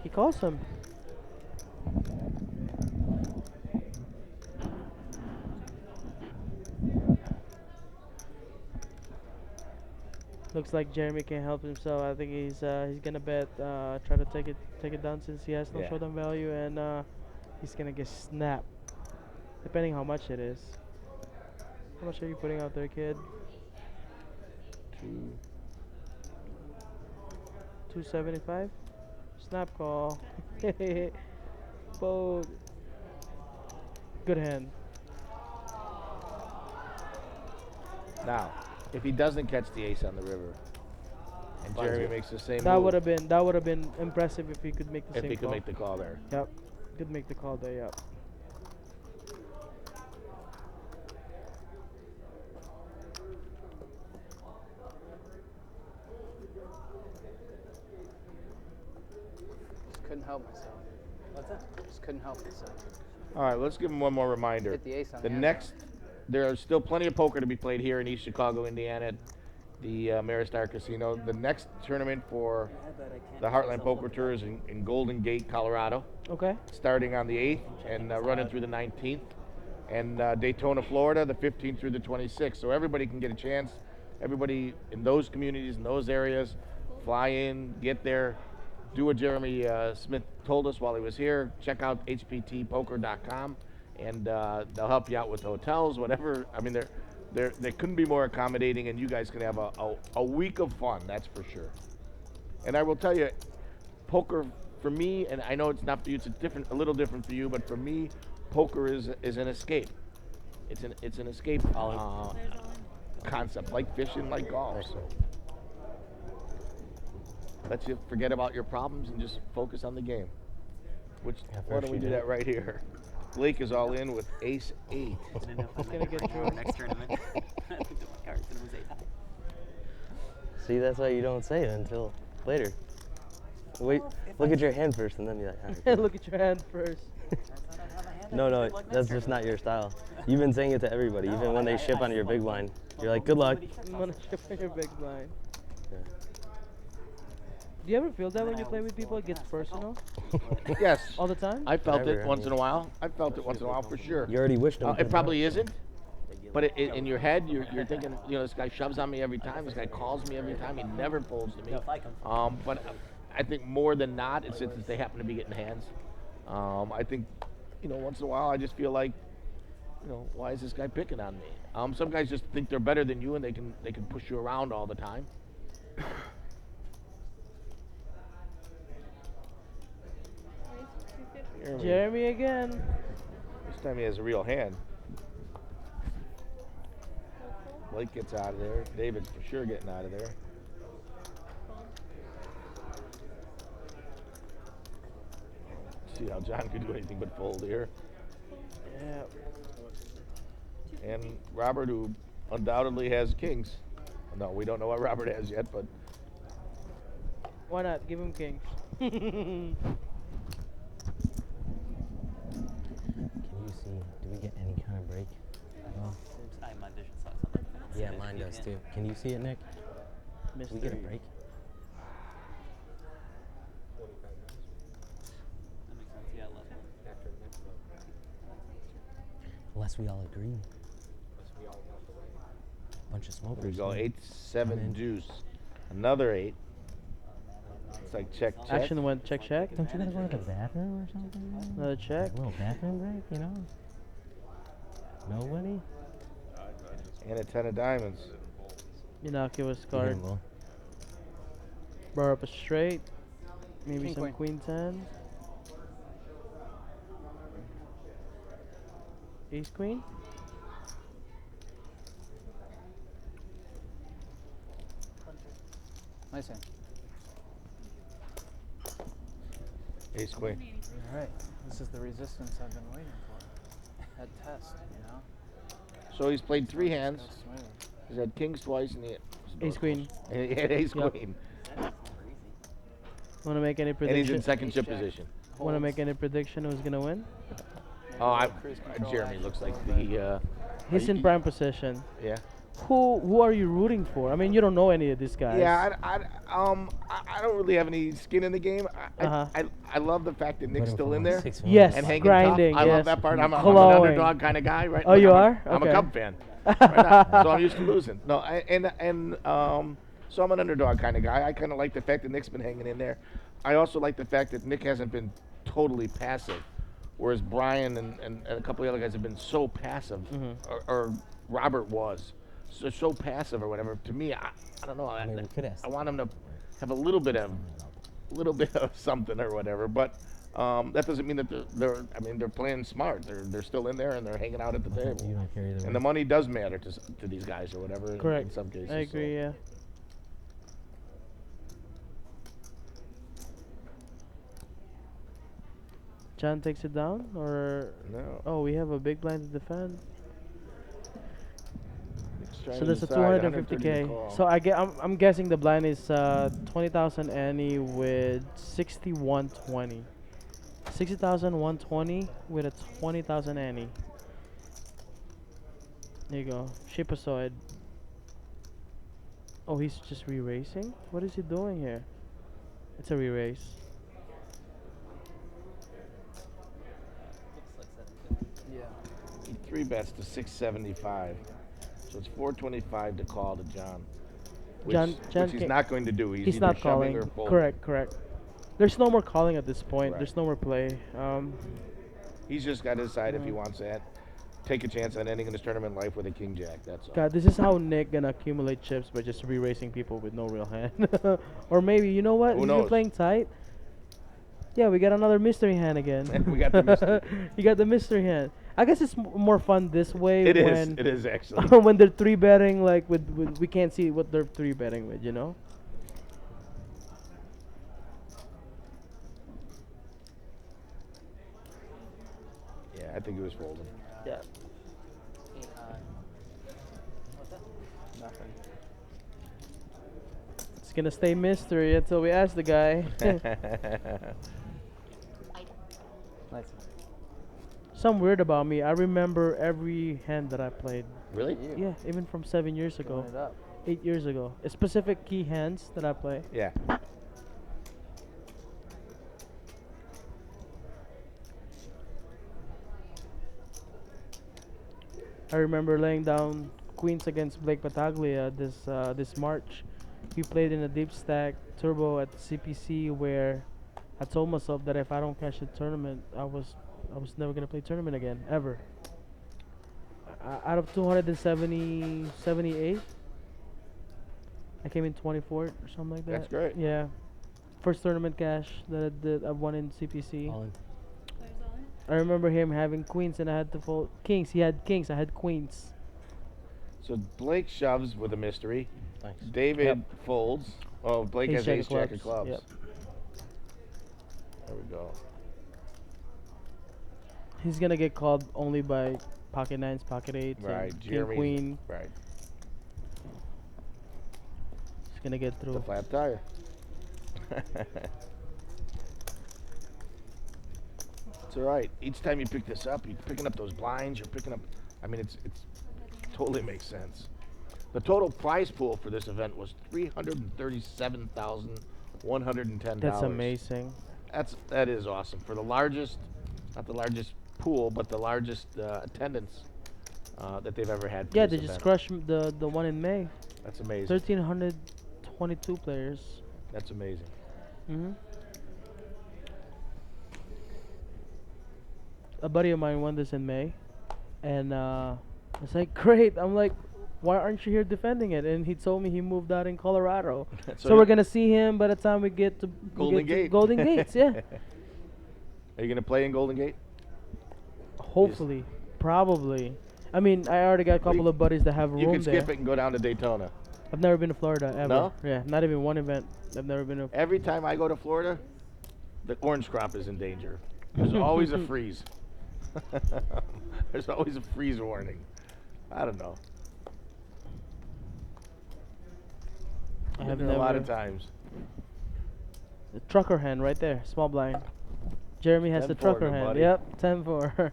he calls him. Looks like Jeremy can't help himself. I think he's gonna bet, try to take it down since he has no Yeah. showdown value, and he's gonna get snapped, depending how much it is. How much are you putting out there, kid? 275. Snap call. Fold. Good hand. Now, if he doesn't catch the ace on the river, and Finds Jeremy it. makes the same That move, would have been impressive if he could make the if same he could call. make the call there. Yep. Could make the call there. Yep. couldn't help myself. What's that? Just couldn't help myself. All right, let's give them one more reminder. Hit the ace on The the end next, there are still plenty of poker to be played here in East Chicago, Indiana, at the Maristar Casino. The next tournament for the Heartland Poker Tour is in Golden Gate, Colorado. Okay. Starting on the 8th and running through the 19th. And Daytona, Florida, the 15th through the 26th. So everybody can get a chance. Everybody in those communities, in those areas, fly in, get there, do what Jeremy Smith told us while he was here. Check out hptpoker.com, and they'll help you out with hotels, whatever. I mean, they couldn't be more accommodating, and you guys can have a week of fun, that's for sure. And I will tell you, poker for me, and I know it's not for you, it's a little different for you, but for me, poker is an escape. It's an escape concept, like fishing, like golf. So lets you forget about your problems and just focus on the game. Which, why don't we do that right here? Blake is all in with ace 8. It's gonna get through. Next tournament. I looked at my cards and it was 8 high. See, that's why you don't say it until later. Wait, look at your hand first and then be like, "All right, cool." Look at your hand first. No, that's just not your style. You've been saying it to everybody, even when they ship on your big blind. You're like, good luck. You wanna ship on your big blind. Yeah. Do you ever feel that when you play with people, it gets personal? Yes. All the time? I felt Never, it I once mean- in a while. I felt it once in a while for sure. You already wished them It good probably luck. isn't. But in your head, you're thinking, this guy shoves on me every time. This guy calls me every time. He never folds to me. But I think more than not, it's just that they happen to be getting hands. I think, once in a while, I just feel like, why is this guy picking on me? Some guys just think they're better than you, and they can push you around all the time. Jeremy again. This time he has a real hand. Blake gets out of there. David's for sure getting out of there. See how John could do anything but fold here. Yeah. And Robert, who undoubtedly has kings. No, we don't know what Robert has yet, but Why not? Give him king. Can you see, do we get any kind of break at all? My vision sucks on that. Yeah, mine does too. Can you see it, Nick? Do we get a break? That makes sense. Yeah, left one. Unless we all agree. Bunch of smokers. here we go. yeah. 8, 7 deuce. Another 8. It's like check. Action went check. Don't you gotta go to the bathroom or something? Another check. A little bathroom break, Nobody? And a 10 of diamonds. Innocuous card. Beautiful. Bar up a straight. Maybe King, some queen. queen 10. Ace queen. Nice hand. Ace queen. All right. This is the resistance I've been waiting for. That test, So he's played 3 Goes hands. smooth. He's had kings twice and he had Ace queen. And he had ace Yep. queen. Want to make any And prediction? he's in second chip position. Want to make any prediction who's gonna win? Jeremy looks like the. He's in prime position. Yeah. Who are you rooting for? I mean, you don't know any of these guys. Yeah, I don't really have any skin in the game. I love the fact that Nick's still in there. Yes, and hanging grinding. Tough. I yes. love that part. I'm an Glowing. underdog kind of guy, right? Oh, you I'm are? I'm a Okay. Cub fan, right now, so I'm used to losing. No, so I'm an underdog kind of guy. I kind of like the fact that Nick's been hanging in there. I also like the fact that Nick hasn't been totally passive, whereas Brian and a couple of the other guys have been so passive, or Robert was. So passive or whatever. To me, I don't know. I want him to have a little bit of something or whatever. But that doesn't mean that they're playing smart. They're still in there and they're hanging out at the table. You don't carry the And the money does matter to these guys or whatever. Correct. In some cases. I agree. Yeah. John takes it down, or no? Oh, we have a big blind to defend. Nick's trying So to there's a decide, 250K. 130 call. So I'm guessing the blind is 20,000 Annie with 6120. 60,120 with a 20,000 Annie. There you go. Shipasoid. Oh, he's just re-racing? What is he doing here? It's a re-race. Yeah. He 3-bets to 675. So it's 425 to call to John. Which, John which he's not going to do. He's either not shoving calling. or folding. Correct. There's no more calling at this point. Right. There's no more play. He's just got to decide if he wants to take a chance on ending his tournament life with a king jack. That's all. God, this is how Nick gonna accumulate chips by just re-racing people with no real hand. Or maybe, you know what? Who He's been knows? playing tight. Yeah, we got another mystery hand again. We got the mystery. You got the mystery hand. I guess it's more fun this way. It is. when It is actually. when they're 3-betting, like with we can't see what they're 3-betting with, you know. Yeah, I think he was folding. Yeah. Nothing. It's gonna stay mystery until we ask the guy. Nice. Something weird about me. I remember every hand that I played. Really? Yeah, even from 7 years ago, 8 years ago. Specific key hands that I play. Yeah. I remember laying down queens against Blake Pataglia this March. We played in a deep stack turbo at the CPC where I told myself that if I don't catch the tournament, I was never gonna play tournament again ever. Out of 278, I came in 24th or something like that. That's great. Yeah, first tournament cash that I won in CPC. All in. I remember him having queens and I had to fold kings. He had kings, I had queens. So Blake shoves with a mystery. Thanks. David folds. Oh, Blake has ace jack of clubs. Yep. There we go. He's gonna get called only by pocket nines, pocket eights, Right, and king Jeremy's- queen. Right. He's gonna get through. The flat tire. It's all right. Each time you pick this up, you're picking up those blinds. You're picking up. I mean, it's totally makes sense. The total prize pool for this event was $337,110. That's amazing. That is awesome for the largest, not the largest pool, but the largest attendance that they've ever had. For Yeah, this they just event. crushed the one in May. That's amazing. 1,322 players. That's amazing. Mhm. A buddy of mine won this in May, and it's like great. I'm like, why aren't you here defending it? And he told me he moved out in Colorado. So we're gonna see him by the time we get to Golden Gate. Golden Gates, yeah. Are you gonna play in Golden Gate? Hopefully, probably. I mean, I already got a couple of buddies that have room You can there. skip it and go down to Daytona. I've never been to Florida ever. No? Yeah, not even one event. I've never been to. Every time I go to Florida, the orange crop is in danger. There's always a freeze. There's always a freeze warning. I don't know. I Been have there never. a lot of times. The trucker hand right there, small blind. Jeremy has the 10-4, trucker good hand. buddy. Yep, 10-4.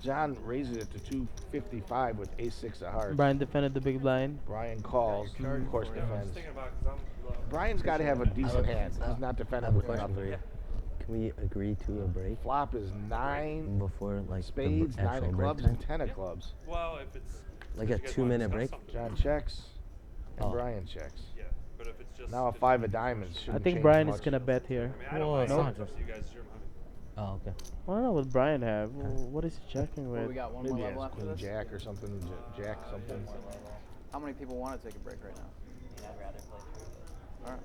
John raises it to 255 with ace-6 of hearts. Brian defended the big blind. Brian calls, of course defends. thinking about it 'cause Brian's got to have a decent hand. He's not I defending have a with question for nothing. you. Can we agree to a break Flop is 9 before like spades, the 9 actual of break clubs, time? and 10 of clubs. Well, if it's Like a 2-minute break? John checks, and Oh. Brian checks. yeah, but if it's just Now a 5 of diamonds I shouldn't think change Brian much. is gonna bet here. I mean, I don't Well, mind. no. It's up to you guys. It's your money. Oh, okay. I don't know what Brian have. What is he checking Well, we with? got one Maybe more he level has after queen this. jack or something, jack something. How many people want to take a break right now? I'd rather play through this. All right.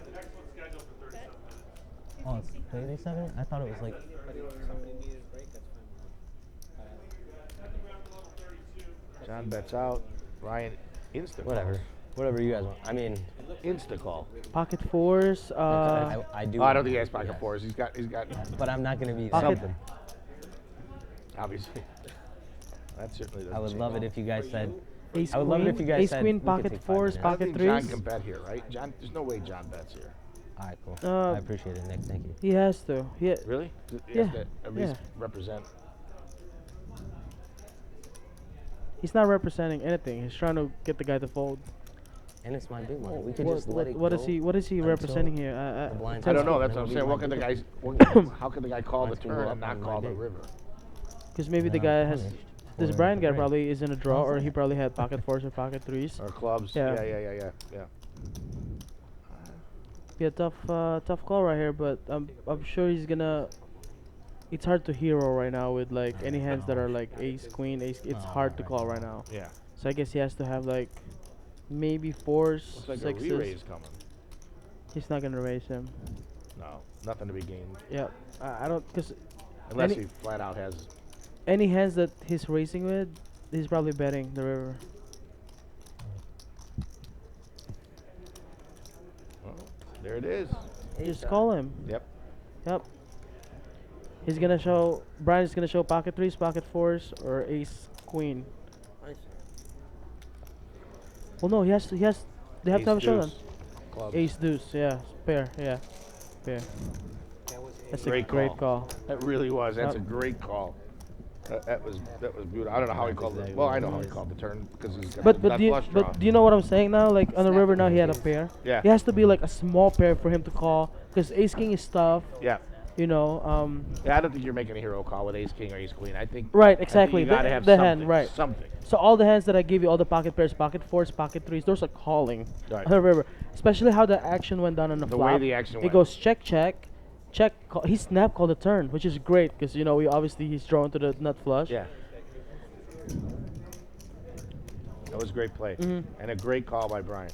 The next one's scheduled for 37 minutes. Oh, it's 37? I thought it was like. John bets out. Brian insta Whatever. Whatever you guys want. I mean, Insta call. Pocket fours. I do. Oh, I don't think he has pocket fours. He's got But I'm not gonna be Pocket- something. obviously. That certainly doesn't I would seem love it wrong. if you guys said. Ace I would love it if queen, you guys ace said queen, we could pocket take 5 fours, minutes. I don't pocket think threes. John can bet here, right? John, there's no way John bets here. All right, cool. Uh, I appreciate it, Nick. Thank you. He has to. Yeah. Really? He Yeah. has to at least Yeah. represent. He's not representing anything. He's trying to get the guy to fold. And it's my big money. We could What, just let it what go. is he? What is he until representing here? the blinds I don't know. open, That's what I'm then saying. we What might can the do guy? How can the guy call the Blinds can go turn up and not on call my the day. river? Because maybe the No, guy I'm has. punished This for Brian the guy break. probably is in a draw, or he probably had pocket fours or pocket threes. Or clubs? Yeah. Yeah. Be a tough call right here, but I'm sure he's gonna. It's hard to hero right now with like any hands that are like ace, queen, ace. It's hard to call right now. Yeah. So I guess he has to have like maybe fours, Looks like sixes. a re-raise coming. He's not gonna raise him. No, nothing to be gained. Yep. I don't, because Unless any, he flat out has. any hands that he's racing with, he's probably betting the river. Well, there it is. Just call him. Yep. Yep. He's gonna show. Brian's gonna show pocket threes, pocket fours, or ace queen. Well, no, he has to. He has. They have to have a showdown. Clubs. Ace deuce. Yeah. Pair. Yeah. Pair. That's a great call. That really was. That's Yep. a great call. That was beautiful. I don't know how he called it. Well, I know how he called the turn because he's got But that flush draw. do you know what I'm saying now? Like on the river now, he had a pair. Yeah. It has to be like a small pair for him to call because ace king is tough. Yeah. You know. Yeah, I don't think you're making a hero call with ace king or ace queen. I think. Right. I think Exactly. you gotta have the something, hand. Right. Something. So all the hands that I give you, all the pocket pairs, pocket fours, pocket threes, those are calling. Right. On the river, especially how the action went down on the The flop. way the action It went. goes check, check, check. Call. He snap called the turn, which is great because you know he's drawn to the nut flush. Yeah. That was a great play. Mhm. And a great call by Brian.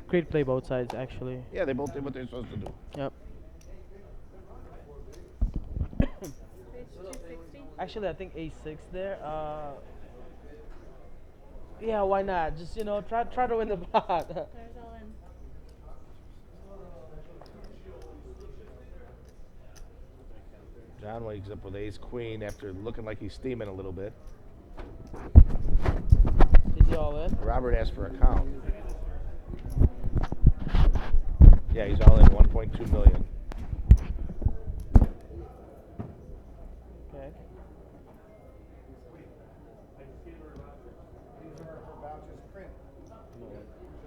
Great play both sides actually. Yeah, they both did what they're supposed to do. Yep. Actually, I think ace-6 there. Yeah, why not? Just try to win the pot. There's all in. John wakes up with ace queen after looking like he's steaming a little bit. Is he all in? Robert asked for a count. Yeah, he's all in 1.2 million. Okay.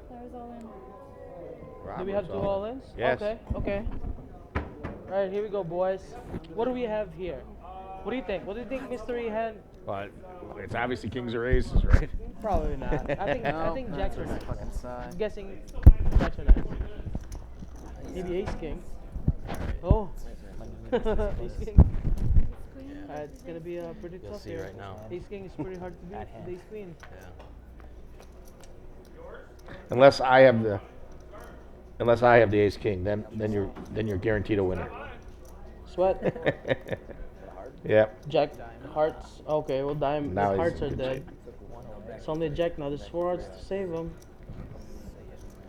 There's all in. Do we have two all-ins? Yes. Okay. All right, here we go, boys. What do we have here? What do you think? What do you think, mystery hand? But it's obviously kings or aces, right? Probably not. I think No, jacks that's are a nice. fucking sigh. I'm guessing jacks are nice. Maybe ace king. Oh. Ace king. It's gonna be pretty You'll tough see here. right now. Ace king is pretty hard to beat with ace queen. Unless I have the ace king, then you're guaranteed a winner. Sweat. Yep. Jack hearts. Okay, well dime. Now His he's hearts in are good dead. shape. It's only a jack now. There's 4 hearts to save him.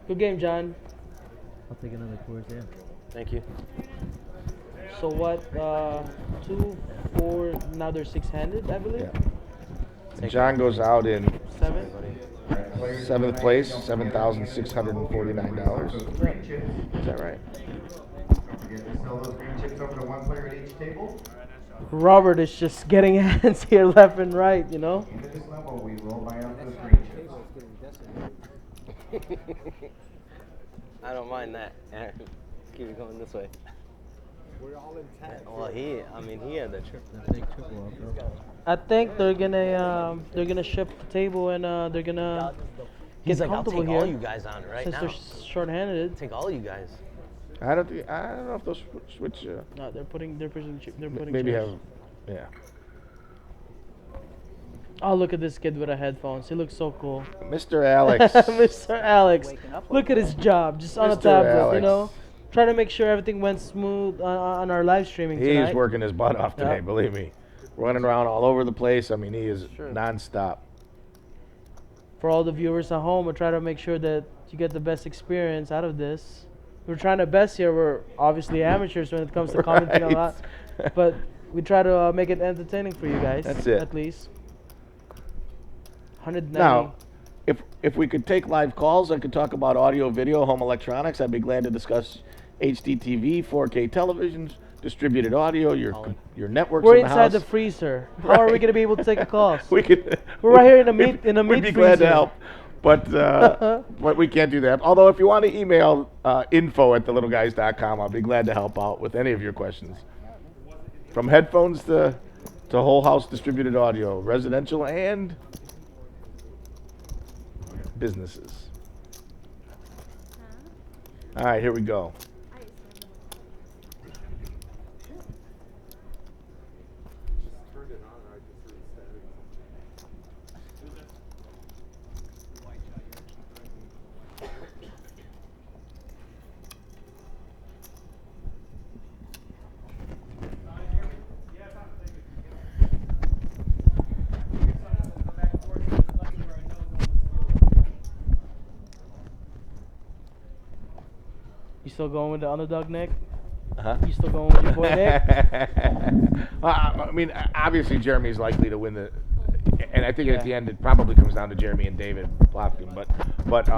Good game, John. I'll take another course, yeah. Thank you. So what? 2, 4. Now they're 6-handed, I believe. And John goes out in 7. 7th place, $7,649. Is that right? Robert is just getting hands here left and right, you know? I don't mind that. Keep it going this way. We're all in tag. Well, he had the triple. I think they're gonna shift the table and they're gonna He's get like, I'll comfortable take here. all you guys on it right since now. they're short-handed. Take all you guys. I don't know if they'll switch. No, they're putting Maybe chairs. have, yeah. Oh, look at this kid with a headphones. He looks so cool. Mr. Alex. Mr. Alex. Look at his job, just on a Mr. tablet, you Alex. know? Trying to make sure everything went smooth on our live streaming tonight. He's working his butt off today, Yep. believe me. Running around all over the place. I mean, he is nonstop. For all the viewers at home, we're trying to make sure that you get the best experience out of this. We're trying our best here. We're obviously amateurs when it comes to commenting a Right. lot. But We try to make it entertaining for you guys. That's it. At least. 190. Now, if we could take live calls, I could talk about audio, video, home electronics. I'd be glad to discuss HDTV, 4K televisions, distributed audio, your networks. We're in the inside house. the freezer. How are we gonna be able to take a call? We could. We're right here in the meat We'd freezer. be glad to help, but we can't do that. Although, if you want to email info@thelittleguys.com, I'll be glad to help out with any of your questions. From headphones to whole house distributed audio, residential and businesses. All right, here we go. You still going with the underdog, Nick? Uh-huh. You still going with your boy, Nick? I mean, obviously Jeremy's likely to win the, and I think at the end it probably comes down to Jeremy and David Plotkin. But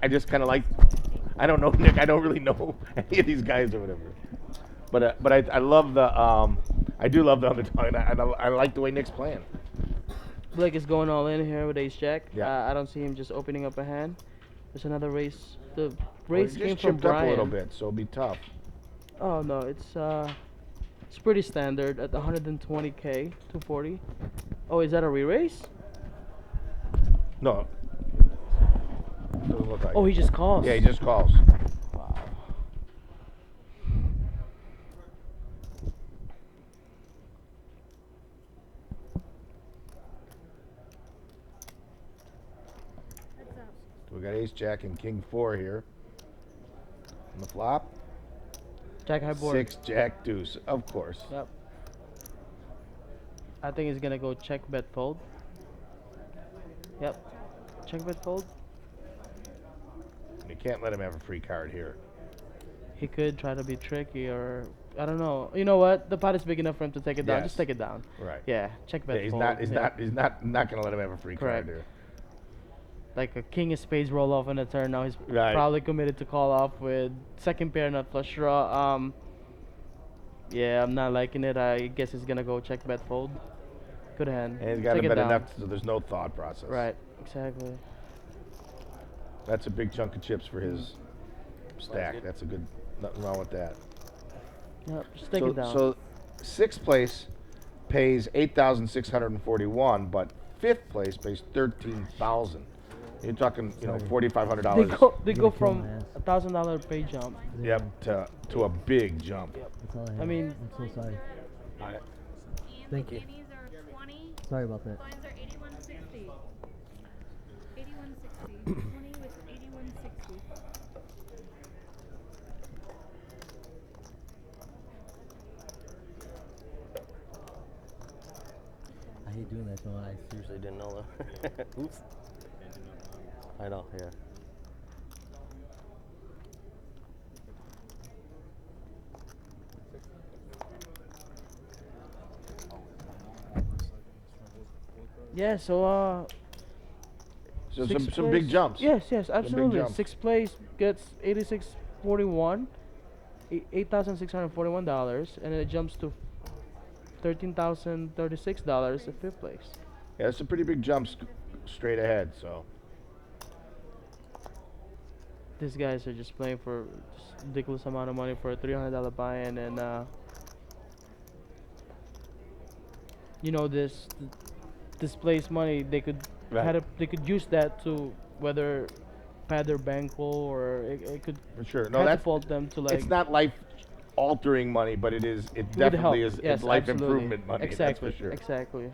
I just kind of like, I don't know Nick. I don't really know any of these guys or whatever. But I love the I do love the underdog, and I like the way Nick's playing. Blake is going all in here with ace jack. Yeah. I don't see him just opening up a hand. There's another race. The Well, race he came just from chipped Brian. up a little bit, so it'll be tough. Oh no, it's pretty standard at 120k, 240. Oh, is that a re-race? No. Doesn't look like Oh, it. he just calls. Yeah, he just calls. Wow. So we got ace jack and king 4 here. On the flop. Jack high board. 6 jack deuce, of course. Yep. I think he's gonna go check bet fold. Yep. Check bet fold. You can't let him have a free card here. He could try to be tricky, or I don't know. You know what? The pot is big enough for him to take it down. Yes. Just take it down. Right. Yeah. Check bet Yeah, he's fold. not. He's yeah. not going to let him have a free Correct. card here. Like a king of spades roll off on the turn. Now he's Right. probably committed to call off with second pair, not flush draw. Yeah, I'm not liking it. I guess he's gonna go check bet fold. Good hand. And he's got Take him it bet down. enough so there's no thought process. Right. Exactly. That's a big chunk of chips for his stack. That's a good. Nothing wrong with that. Yep. Just take so, it down. So, 6th place pays 8,641, but 5th place pays 13,000. You're talking, $4,500. They go from $1,000 pay jump. Yep, to a big jump. That's all I have. I mean, I'm so sorry. Thank you. Are 20. Sorry about that. Blinds are 8160. 8160. 20 with 8160. I hate doing that to my eyes. Seriously didn't know that. Oops. I know, yeah. yeah. So So sixth some big place- jumps. Yes, yes, Some big absolutely. jumps. 6th place gets 8641, $8,641, and then it jumps to $13,036 at 5th place. Yeah, it's a pretty big jump straight ahead. So These guys are just playing for just ridiculous amount of money for a $300 buy-in, and this place money they could Right. they could use that to whether pad their bankroll, or it could for sure. No, that's catapult them to like. it's not life altering money, but it would definitely help. is Yes, it's life absolutely. improvement money. Exactly. That's for sure. Exactly.